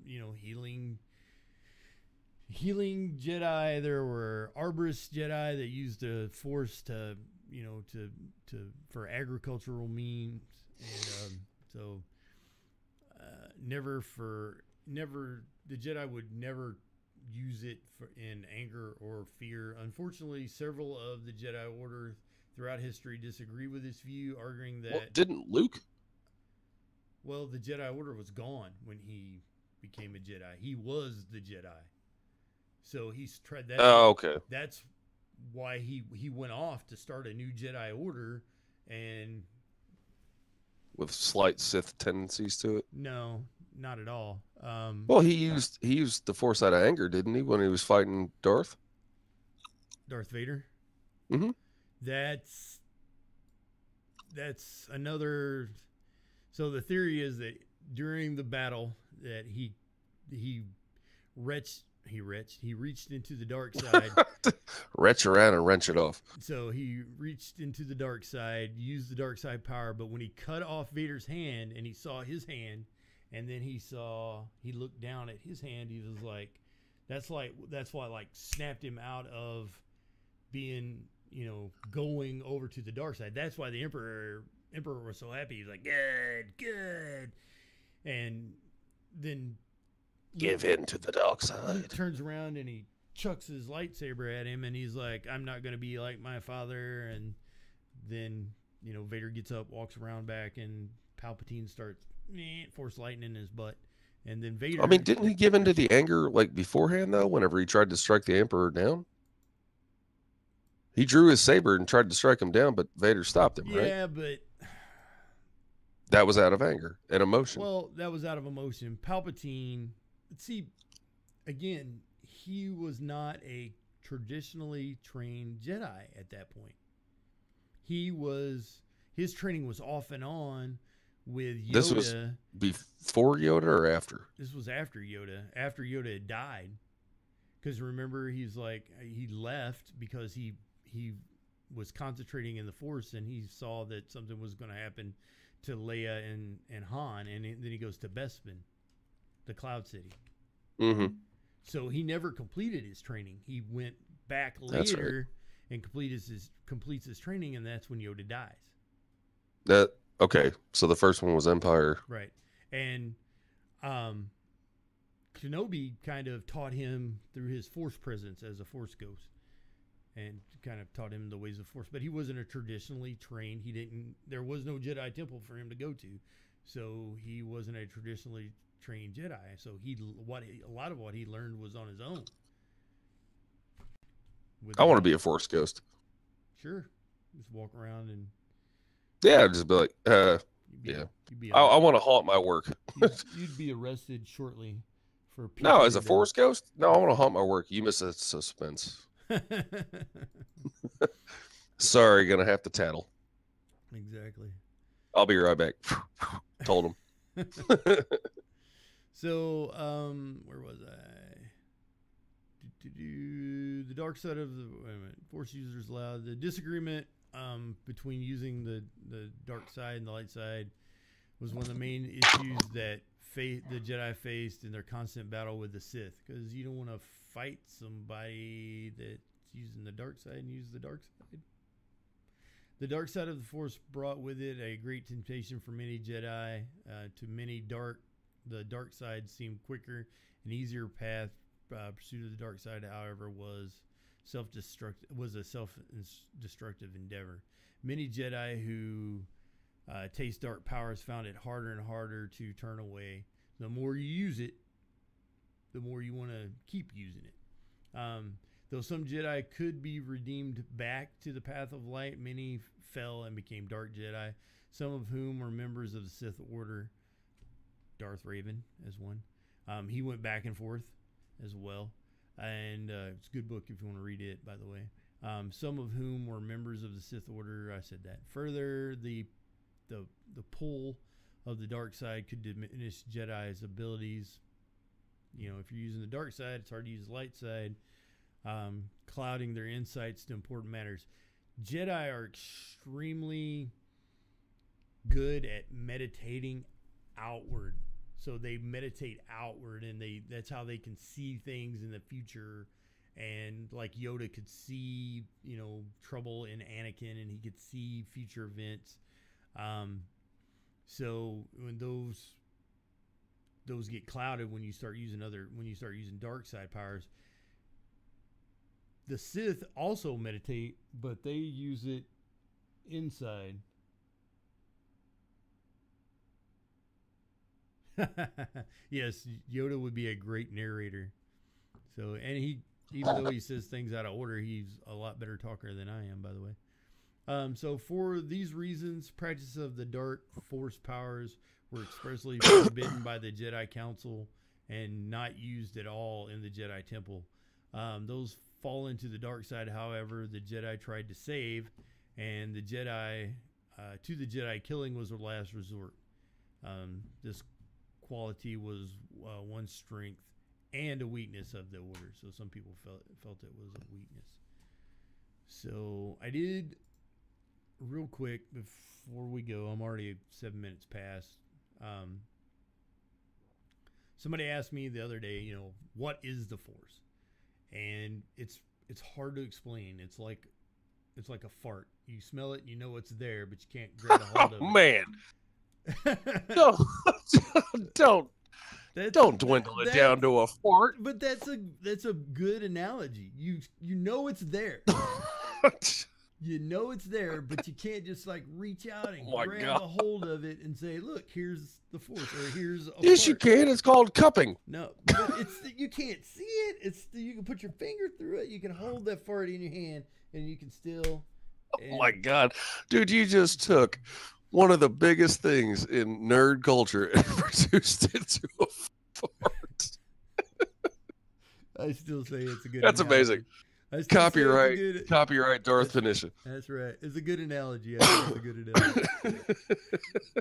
A: healing Jedi. There were arborist Jedi that used the Force to for agricultural means, and never the Jedi would never use it in anger or fear. Unfortunately, several of the Jedi Order throughout history disagree with this view, arguing that
B: Well, didn't Luke?
A: well, the Jedi Order was gone when he became a Jedi. He was the Jedi, so he's tried that.
B: Oh, okay.
A: That's why he went off to start a new Jedi Order, and
B: With slight Sith tendencies to it.
A: no, not at all.
B: Well, he used the Force out of anger, didn't he, when he was fighting Darth?
A: Darth Vader.
B: Mm-hmm.
A: That's another. So the theory is that during the battle that he reached into the dark side.
B: Retch around and wrench it off.
A: So he reached into the dark side, used the dark side power, but when he cut off Vader's hand and he saw his hand, and then he looked down at his hand, he was like, that's why like snapped him out of being, going over to the dark side. That's why the Emperor was so happy. He's like, good. And then
B: Give in to the dark
A: Luke
B: side.
A: turns around and he chucks his lightsaber at him, and he's like, I'm not going to be like my father. And then, Vader gets up, walks around back, and Palpatine starts force lightning in his butt. And then Vader...
B: I mean, didn't he give in to the anger like beforehand, though, whenever he tried to strike the Emperor down? He drew his saber and tried to strike him down, but Vader stopped him, right?
A: Yeah, but...
B: That was out of anger and emotion.
A: Well, that was out of emotion. Palpatine... See, again, he was not a traditionally trained Jedi at that point. His training was off and on with Yoda.
B: This was before Yoda or after?
A: This was after Yoda. After Yoda had died. Because remember, he's like, he left because he was concentrating in the Force, and he saw that something was going to happen to Leia and Han, and then he goes to Bespin, the Cloud City.
B: Mm-hmm.
A: So he never completed his training. He went back
B: That's
A: later and completes his training, and that's when Yoda dies.
B: Okay, so the first one was Empire.
A: Right. And Kenobi kind of taught him through his Force presence as a Force ghost, and kind of taught him the ways of Force. But he wasn't a traditionally trained. There was no Jedi temple for him to go to, so he wasn't a traditionally trained Jedi. So a lot of what he learned was on his own.
B: I want to be a Force ghost.
A: Sure, just walk around and
B: Yeah, just be like, yeah. I want to haunt my work.
A: You'd be arrested shortly for
B: No, as a
A: peeking
B: Force ghost? No, I want to haunt my work. You miss the suspense.
A: into-
B: Sorry, gonna have to tattle.
A: Exactly.
B: I'll be right back. Told him.
A: So, where was I? The dark side of the Force users allowed. The disagreement between using the dark side and the light side was one of the main issues that the Jedi faced in their constant battle with the Sith, because you don't want to fight somebody that's using the dark side and use the dark side. The dark side of the Force brought with it a great temptation for many Jedi. To many, the dark side seemed quicker and easier path. Pursuit of the dark side, however, was a self-destructive endeavor. Many Jedi who taste dark powers found it harder and harder to turn away. The more you use it, the more you want to keep using it. Though some Jedi could be redeemed back to the path of light, many fell and became dark Jedi, some of whom were members of the Sith Order. Darth Raven as one. He went back and forth as well. and it's a good book if you want to read it, by the way. Some of whom were members of the Sith Order. I said that. Further, the pull of the dark side could diminish Jedi's abilities. You know, if you're using the dark side, it's hard to use the light side, clouding their insights to important matters. Jedi are extremely good at meditating outward. So they meditate outward, and that's how they can see things in the future. And like Yoda could see, you know, trouble in Anakin, and he could see future events. So when those get clouded when you start using dark side powers. The Sith also meditate, but they use it inside. Yes, Yoda would be a great narrator. So, and he, even though he says things out of order, he's a lot better talker than I am, by the way. So for these reasons, practice of the dark force powers were expressly forbidden by the Jedi Council and not used at all in the Jedi Temple. Those fall into the dark side, however, the Jedi tried to save, and the Jedi killing was their last resort. This quality was one strength and a weakness of the order. So some people felt it was a weakness. So I did, real quick before we go, I'm already 7 minutes past. Somebody asked me the other day, you know, what is the Force? And it's hard to explain. It's like a fart. You smell it, you know it's there, but you can't grab a hold of it.
B: Man. Don't dwindle it down to a fart.
A: But that's a good analogy. You know it's there. You know it's there, but you can't just like reach out and grab a hold of it and say, "Look, here's the Force," or "Here's a
B: yes,
A: fart."
B: you can. It's called cupping.
A: No, but you can't see it. You can put your finger through it. You can hold that fart in your hand, and you can still.
B: Oh my God, dude! You just took one of the biggest things in nerd culture and reduced it to a fart.
A: I still say it's a good.
B: That's
A: analogy.
B: amazing. Copyright Darth Phoenicia.
A: That's right. It's a good analogy. I think it's a good analogy.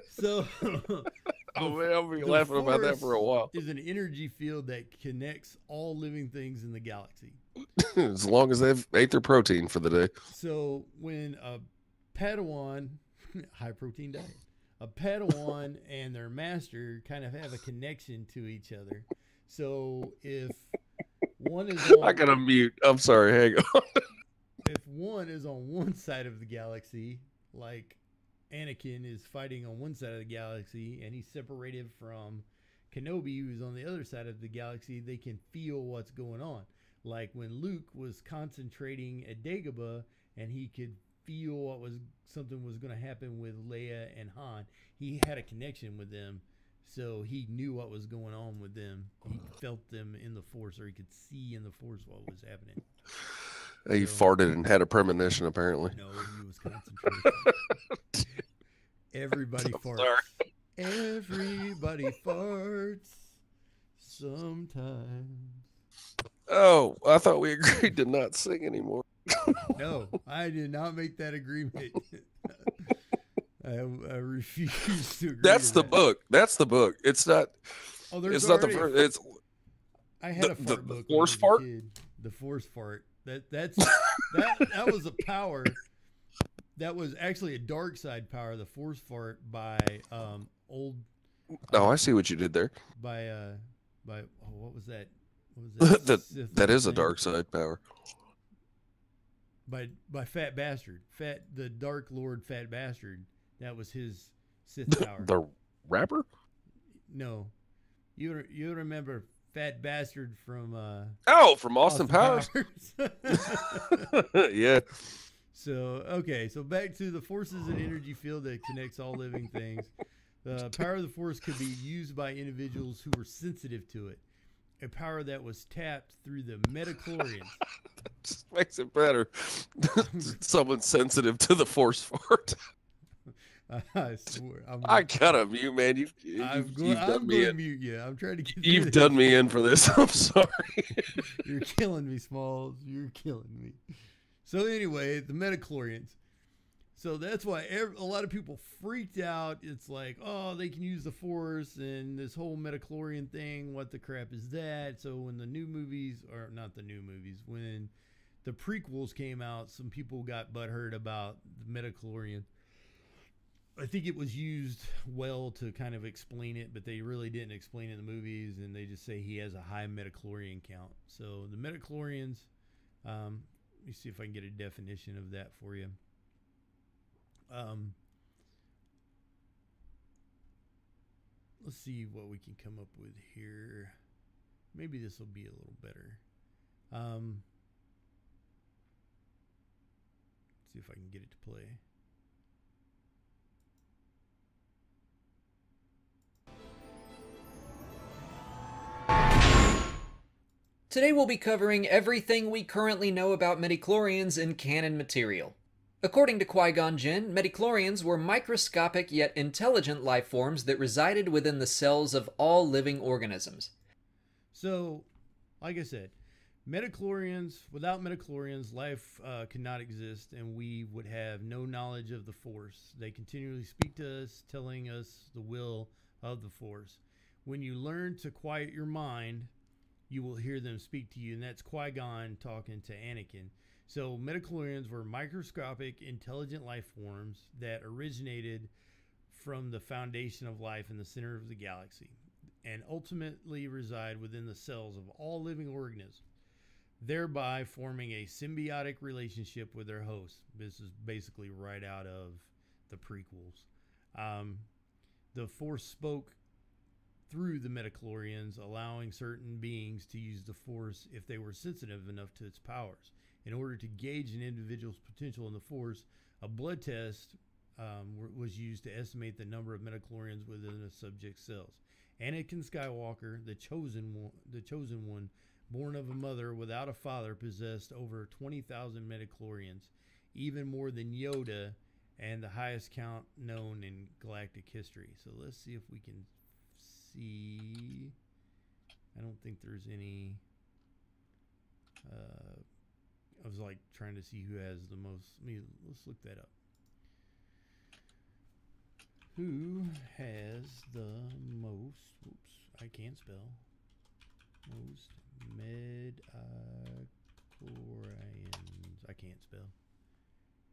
A: So,
B: oh man, I'll be laughing about that for a while.
A: Is an energy field that connects all living things in the galaxy.
B: As long as they've ate their protein for the day.
A: So when a Padawan, high protein diet, a Padawan and their master kind of have a connection to each other. So if one is on,
B: I gotta mute. I'm sorry. Hang on.
A: If one is on one side of the galaxy, like Anakin is fighting on one side of the galaxy, and he's separated from Kenobi, who's on the other side of the galaxy, they can feel what's going on. Like when Luke was concentrating at Dagobah, and he could feel something was going to happen with Leia and Han. He had a connection with them. So he knew what was going on with them. He felt them in the Force, or he could see in the Force what was happening.
B: He farted and had a premonition, apparently.
A: No, he was concentrating. Everybody farts.
B: Sorry.
A: Everybody farts sometimes.
B: Oh, I thought we agreed to not sing anymore.
A: No, I did not make that agreement. I refuse to agree.
B: That's
A: to
B: the
A: that.
B: book. That's the book. It's not.
A: Oh, there's
B: it's not the
A: already
B: first. It's
A: I had a
B: the
A: fart book.
B: force
A: when I was a
B: fart?
A: kid. The force fart. That was a power. That was actually a dark side power. The force fart by old.
B: Oh, I see what you did there.
A: By what was that? What was that?
B: that is a
A: name?
B: dark side power.
A: By Fat Bastard. The Dark Lord Fat Bastard. That was his Sith power.
B: The rapper?
A: No, you remember Fat Bastard from
B: From Austin Powers. Yeah.
A: So back to the Force is an energy field that connects all living things. The power of the Force could be used by individuals who were sensitive to it. A power that was tapped through the midichlorians.
B: Just makes it better. Someone sensitive to the force fart.
A: I swear.
B: I gotta mute, man. You've
A: I'm
B: done me
A: going to
B: in.
A: mute you. I'm trying to get.
B: You've done me in for this. I'm sorry.
A: You're killing me, Smalls. You're killing me. So anyway, the metachlorians. So that's why a lot of people freaked out. It's like, oh, they can use the Force and this whole metachlorian thing. What the crap is that? So when the new movies, or not the new movies, when the prequels came out, some people got butthurt about the metachlorian. I think it was used well to kind of explain it, but they really didn't explain it in the movies, and they just say he has a high metachlorian count. So the metachlorians, let me see if I can get a definition of that for you. Let's see what we can come up with here. Maybe this will be a little better. See if I can get it to play.
F: Today we'll be covering everything we currently know about midichlorians in canon material. According to Qui-Gon Jinn, midichlorians were microscopic yet intelligent life forms that resided within the cells of all living organisms.
A: So, like I said, without midichlorians, life could not exist, and we would have no knowledge of the Force. They continually speak to us, telling us the will of the Force. When you learn to quiet your mind, you will hear them speak to you, and that's Qui-Gon talking to Anakin. So midichlorians were microscopic, intelligent life forms that originated from the foundation of life in the center of the galaxy and ultimately reside within the cells of all living organisms, thereby forming a symbiotic relationship with their host. This is basically right out of the prequels. The Force spoke through the midichlorians, allowing certain beings to use the Force if they were sensitive enough to its powers. In order to gauge an individual's potential in the Force, a blood test was used to estimate the number of midichlorians within a subject's cells. Anakin Skywalker, the chosen one, born of a mother without a father, possessed over 20,000 midichlorians, even more than Yoda, and the highest count known in galactic history. So let's see if we can see. I don't think there's any. I was like trying to see who has the most. Let's look that up. Who has the most? Oops, I can't spell. Most midichlorians. I can't spell.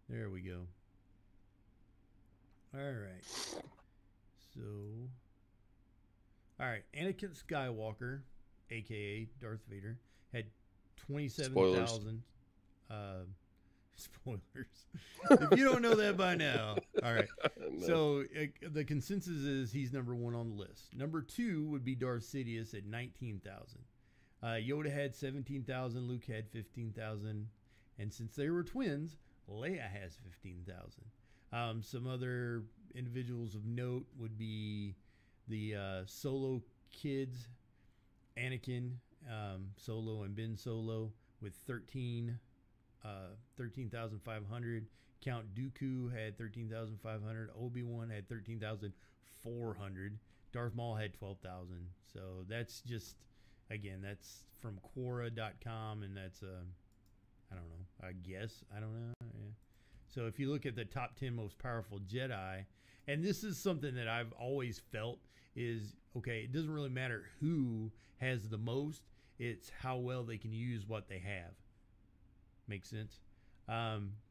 A: There we go. All right. So, all right. Anakin Skywalker, aka Darth Vader, had 27,000. Spoilers. If you don't know that by now. All right. No. So the consensus is he's number one on the list. Number two would be Darth Sidious at 19,000. Yoda had 17,000. Luke had 15,000. And since they were twins, Leia has 15,000. Some other individuals of note would be the Solo kids, Anakin, Solo and Ben Solo with 13,500. Count Dooku had 13,500. Obi-Wan had 13,400. Darth Maul had 12,000. So that's just, again, that's from Quora.com, and that's I don't know. I guess I don't know. Yeah. So if you look at the top 10 most powerful Jedi, and this is something that I've always felt is, okay, it doesn't really matter who has the most. It's how well they can use what they have. Makes sense?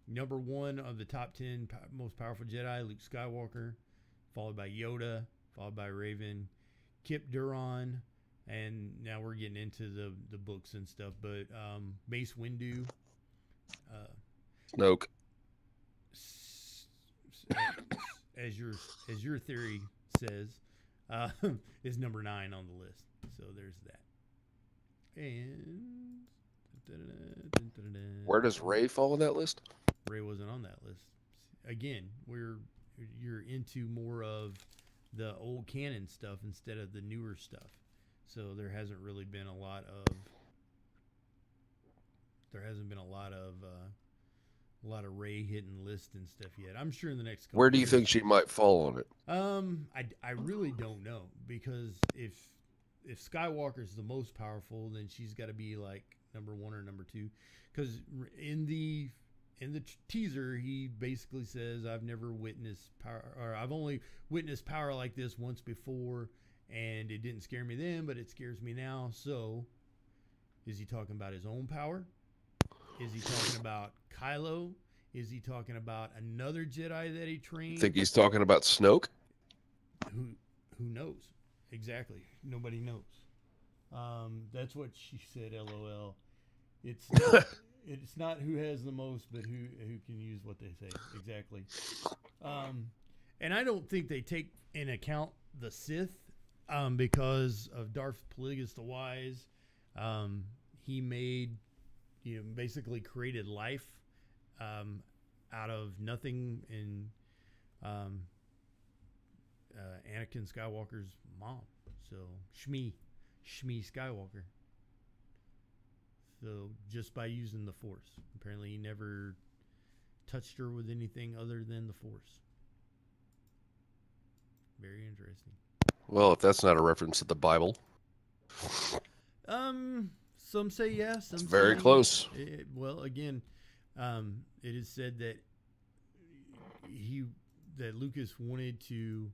A: Number one of the top 10 most powerful Jedi, Luke Skywalker, followed by Yoda, followed by Raven, Kip Duron, and now we're getting into the books and stuff, but Mace Windu.
B: Snoke.
A: As your theory says, is number 9 on the list. So there's that. And
B: where does Rey fall on that list?
A: Rey wasn't on that list. Again, you're into more of the old canon stuff instead of the newer stuff. So there hasn't really been a lot of a lot of Rey hitting lists and stuff yet. I'm sure in the next couple
B: Where do you
A: years-
B: think she might fall on it?
A: I really don't know, because if Skywalker's the most powerful, then she's got to be like number 1 or number 2. Because in the teaser, he basically says, "I've never witnessed power, or I've only witnessed power like this once before, and it didn't scare me then, but it scares me now." So, is he talking about his own power? Is he talking about Kylo? Is he talking about another Jedi that he trained?
B: Think he's talking about Snoke?
A: Who knows? Exactly. Nobody knows. That's what she said. LOL. It's not who has the most, but who can use what they say. Exactly. And I don't think they take in account the Sith, because of Darth Plagueis the Wise. He made, basically created life out of nothing in Anakin Skywalker's mom. So Shmi Skywalker. So just by using the Force. Apparently he never touched her with anything other than the Force. Very interesting.
B: Well, if that's not a reference to the Bible.
A: Some say yes. Some
B: It's very
A: say,
B: close.
A: Well, again, it is said that Lucas wanted to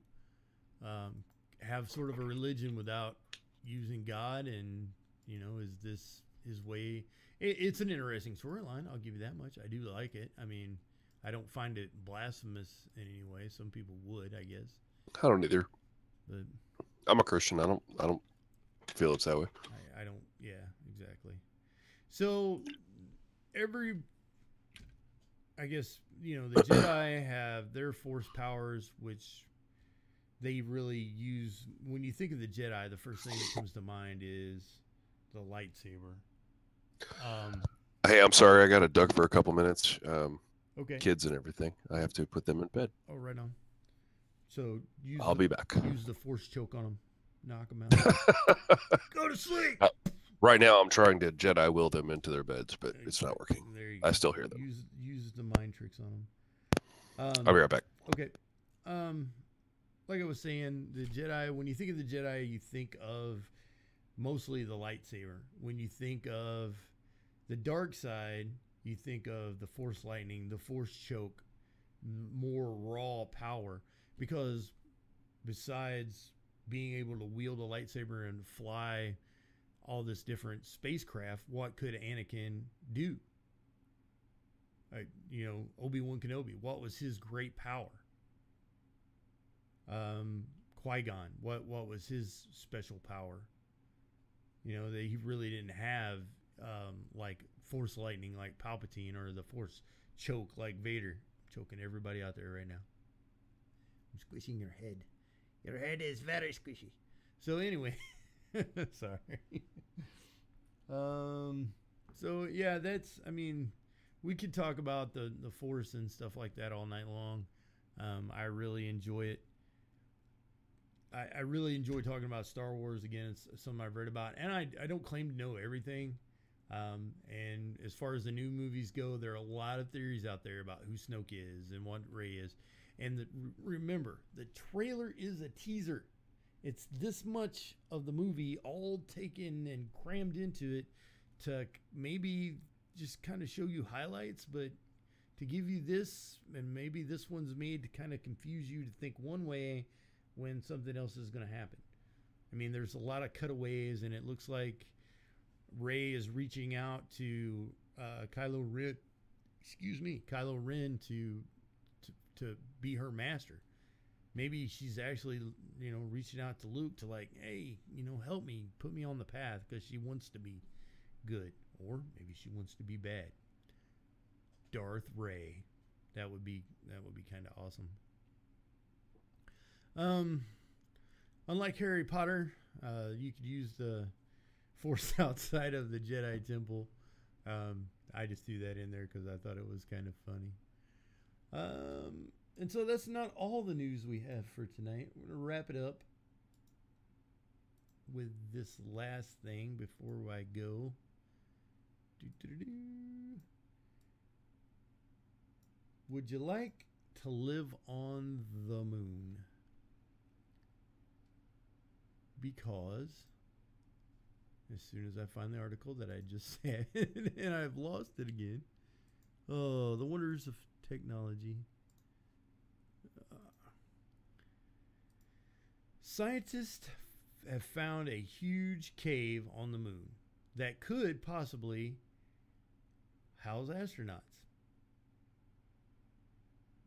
A: have sort of a religion without using God, and is this his way? It's an interesting storyline. I'll give you that much. I do like it. I mean, I don't find it blasphemous in any way. Some people would, I guess.
B: I don't either.
A: But
B: I'm a Christian. I don't feel it's that way.
A: I don't. Yeah, exactly. So I guess, the Jedi have their Force powers, which they really use. When you think of the Jedi, the first thing that comes to mind is the lightsaber.
B: Hey, I'm sorry. I got a duck for a couple minutes.
A: Okay.
B: Kids and everything. I have to put them in bed.
A: Oh, right on. So
B: I'll be back.
A: Use the Force choke on them. Knock them out. Go to sleep.
B: Right now, I'm trying to Jedi will them into their beds, but it's not working.
A: There you
B: I
A: go.
B: still hear them.
A: Use the mind tricks on them.
B: I'll be right back.
A: Okay. Like I was saying, the Jedi, when you think of the Jedi, you think of mostly the lightsaber. When you think of the dark side, you think of the Force lightning, the Force choke, more raw power. Because besides being able to wield a lightsaber and fly all this different spacecraft, what could Anakin do? Obi-Wan Kenobi, what was his great power? Qui-Gon, what was his special power? That he really didn't have like Force lightning like Palpatine, or the Force choke like Vader. I'm choking everybody out there right now. I'm squishing your head. Your head is very squishy. So anyway, sorry. So yeah, we could talk about the Force and stuff like that all night long. I really enjoy it. I really enjoy talking about Star Wars. Again, it's something I've read about, and I don't claim to know everything. And as far as the new movies go, there are a lot of theories out there about who Snoke is and what Rey is. And remember, the trailer is a teaser. It's this much of the movie all taken and crammed into it to maybe just kind of show you highlights, but to give you this, and maybe this one's made to kind of confuse you to think one way when something else is going to happen. I mean, there's a lot of cutaways, and it looks like Rey is reaching out to Kylo Ren to be her master. Maybe she's actually, reaching out to Luke to like, hey, help me, put me on the path, because she wants to be good, or maybe she wants to be bad. Darth Rey, that would be kind of awesome. Unlike Harry Potter, you could use the Force outside of the Jedi Temple. I just threw that in there because I thought it was kind of funny. And so that's not all the news we have for tonight. We're going to wrap it up with this last thing before I go. Would you like to live on the moon? Because as soon as I find the article that I just said, and I've lost it again. Oh, the wonders of technology. Scientists have found a huge cave on the moon that could possibly house astronauts.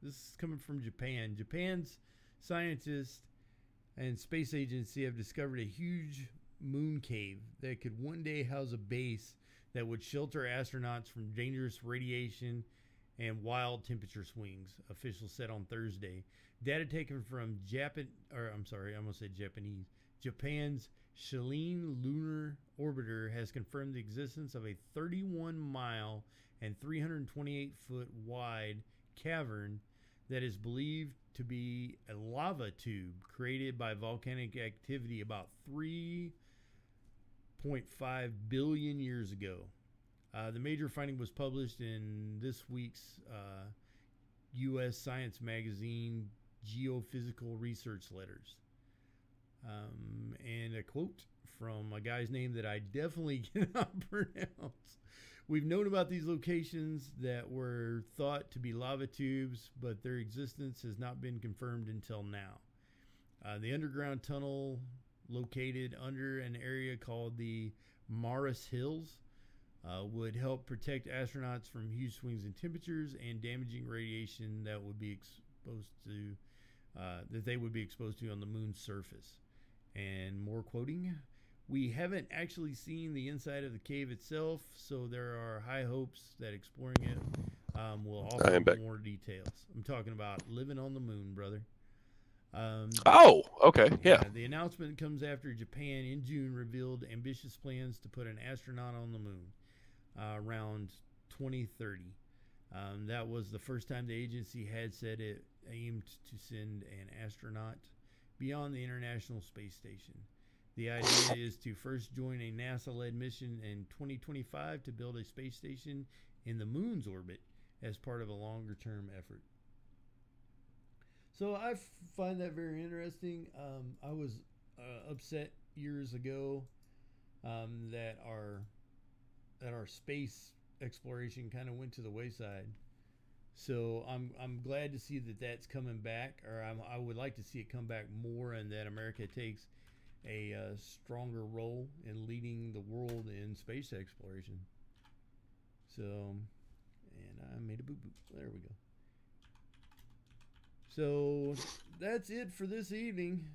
A: This is coming from Japan. Japan's scientists and space agency have discovered a huge moon cave that could one day house a base that would shelter astronauts from dangerous radiation and wild temperature swings, officials said on Thursday. Data taken from Japan's Shelin Lunar Orbiter has confirmed the existence of a 31-mile and 328-foot wide cavern that is believed to be a lava tube created by volcanic activity about 3.5 billion years ago. The major finding was published in this week's U.S. science magazine Geophysical Research Letters. And a quote from a guy's name that I definitely cannot pronounce. We've known about these locations that were thought to be lava tubes, but their existence has not been confirmed until now. The underground tunnel located under an area called the Maris Hills would help protect astronauts from huge swings in temperatures and damaging radiation that would be exposed to that they would be exposed to on the moon's surface. And more quoting, we haven't actually seen the inside of the cave itself, so there are high hopes that exploring it will offer more details. I'm talking about living on the moon, brother.
B: Okay, yeah.
A: The announcement comes after Japan in June revealed ambitious plans to put an astronaut on the moon around 2030. That was the first time the agency had said it aimed to send an astronaut beyond the International Space Station. The idea is to first join a NASA-led mission in 2025 to build a space station in the moon's orbit as part of a longer-term effort. So I find that very interesting. I was upset years ago that our space exploration kind of went to the wayside. So I'm glad to see that that's coming back, or I would like to see it come back more, and that America takes a stronger role in leading the world in space exploration. So, and I made a boo-boo. There we go. So that's it for this evening.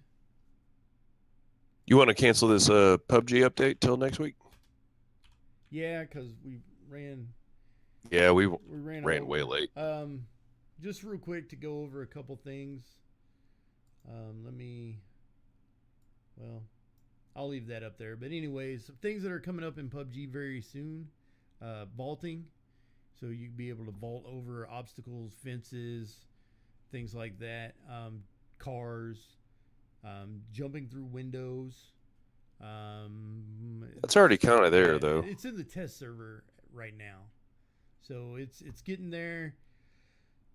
B: You want to cancel this PUBG update till next week?
A: Yeah, because we ran.
B: Yeah, we
A: ran
B: way late.
A: Just real quick to go over a couple things. I'll leave that up there. But anyways, things that are coming up in PUBG very soon. Vaulting. So you'd be able to vault over obstacles, fences, things like that. Cars. Jumping through windows.
B: That's already kind of there, though.
A: It's in the test server right now. So it's getting there.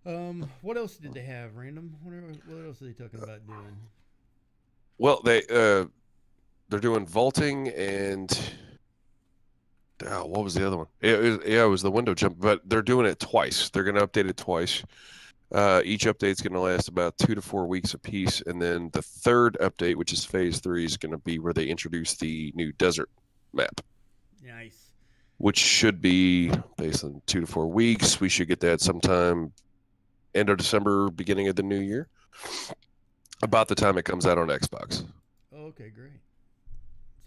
A: What else did they have? Random? What else are they talking about doing?
B: Well, they're doing vaulting and what was the other one? It was the window jump, but they're doing it twice. They're going to update it twice. Each update's going to last about 2 to 4 weeks apiece, and then the third update, which is phase 3, is going to be where they introduce the new desert map.
A: Nice.
B: Which should be based on 2 to 4 weeks. We should get that sometime end of December, beginning of the new year, about the time it comes out on Xbox.
A: Oh, okay, great.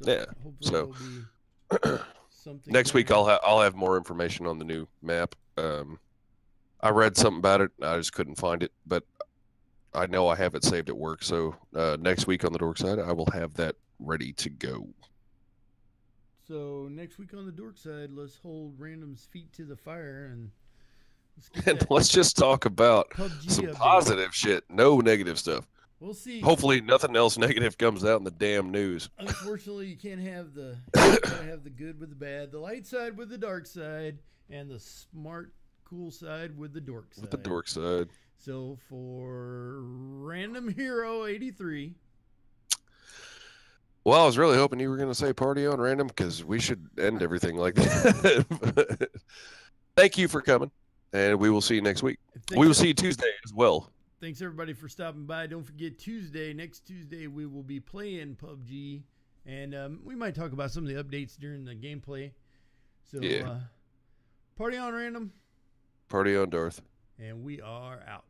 B: Yeah.
A: So something
B: next week I'll have more information on the new map. I read something about it. I just couldn't find it, but I know I have it saved at work. So next week on the Dork side, I will have that ready to go.
A: So next week on the Dork side, let's hold Random's feet to the fire and
B: let's just talk about
A: PUBG
B: some
A: update.
B: positive shit. No negative stuff.
A: We'll see.
B: Hopefully nothing else negative comes out in the damn news.
A: Unfortunately, you can't have you gotta have the good with the bad, the light side with the dark side, and the smart, cool side with the dork side.
B: With the dork side.
A: So for Random Hero 83.
B: Well, I was really hoping you were going to say party on random because we should end everything like that. Thank you for coming, and we will see you next week. We will see you Tuesday as well.
A: Thanks, everybody, for stopping by. Don't forget, next Tuesday, we will be playing PUBG, and we might talk about some of the updates during the gameplay. So,
B: yeah.
A: Party on Random.
B: Party on Darth.
A: And we are out.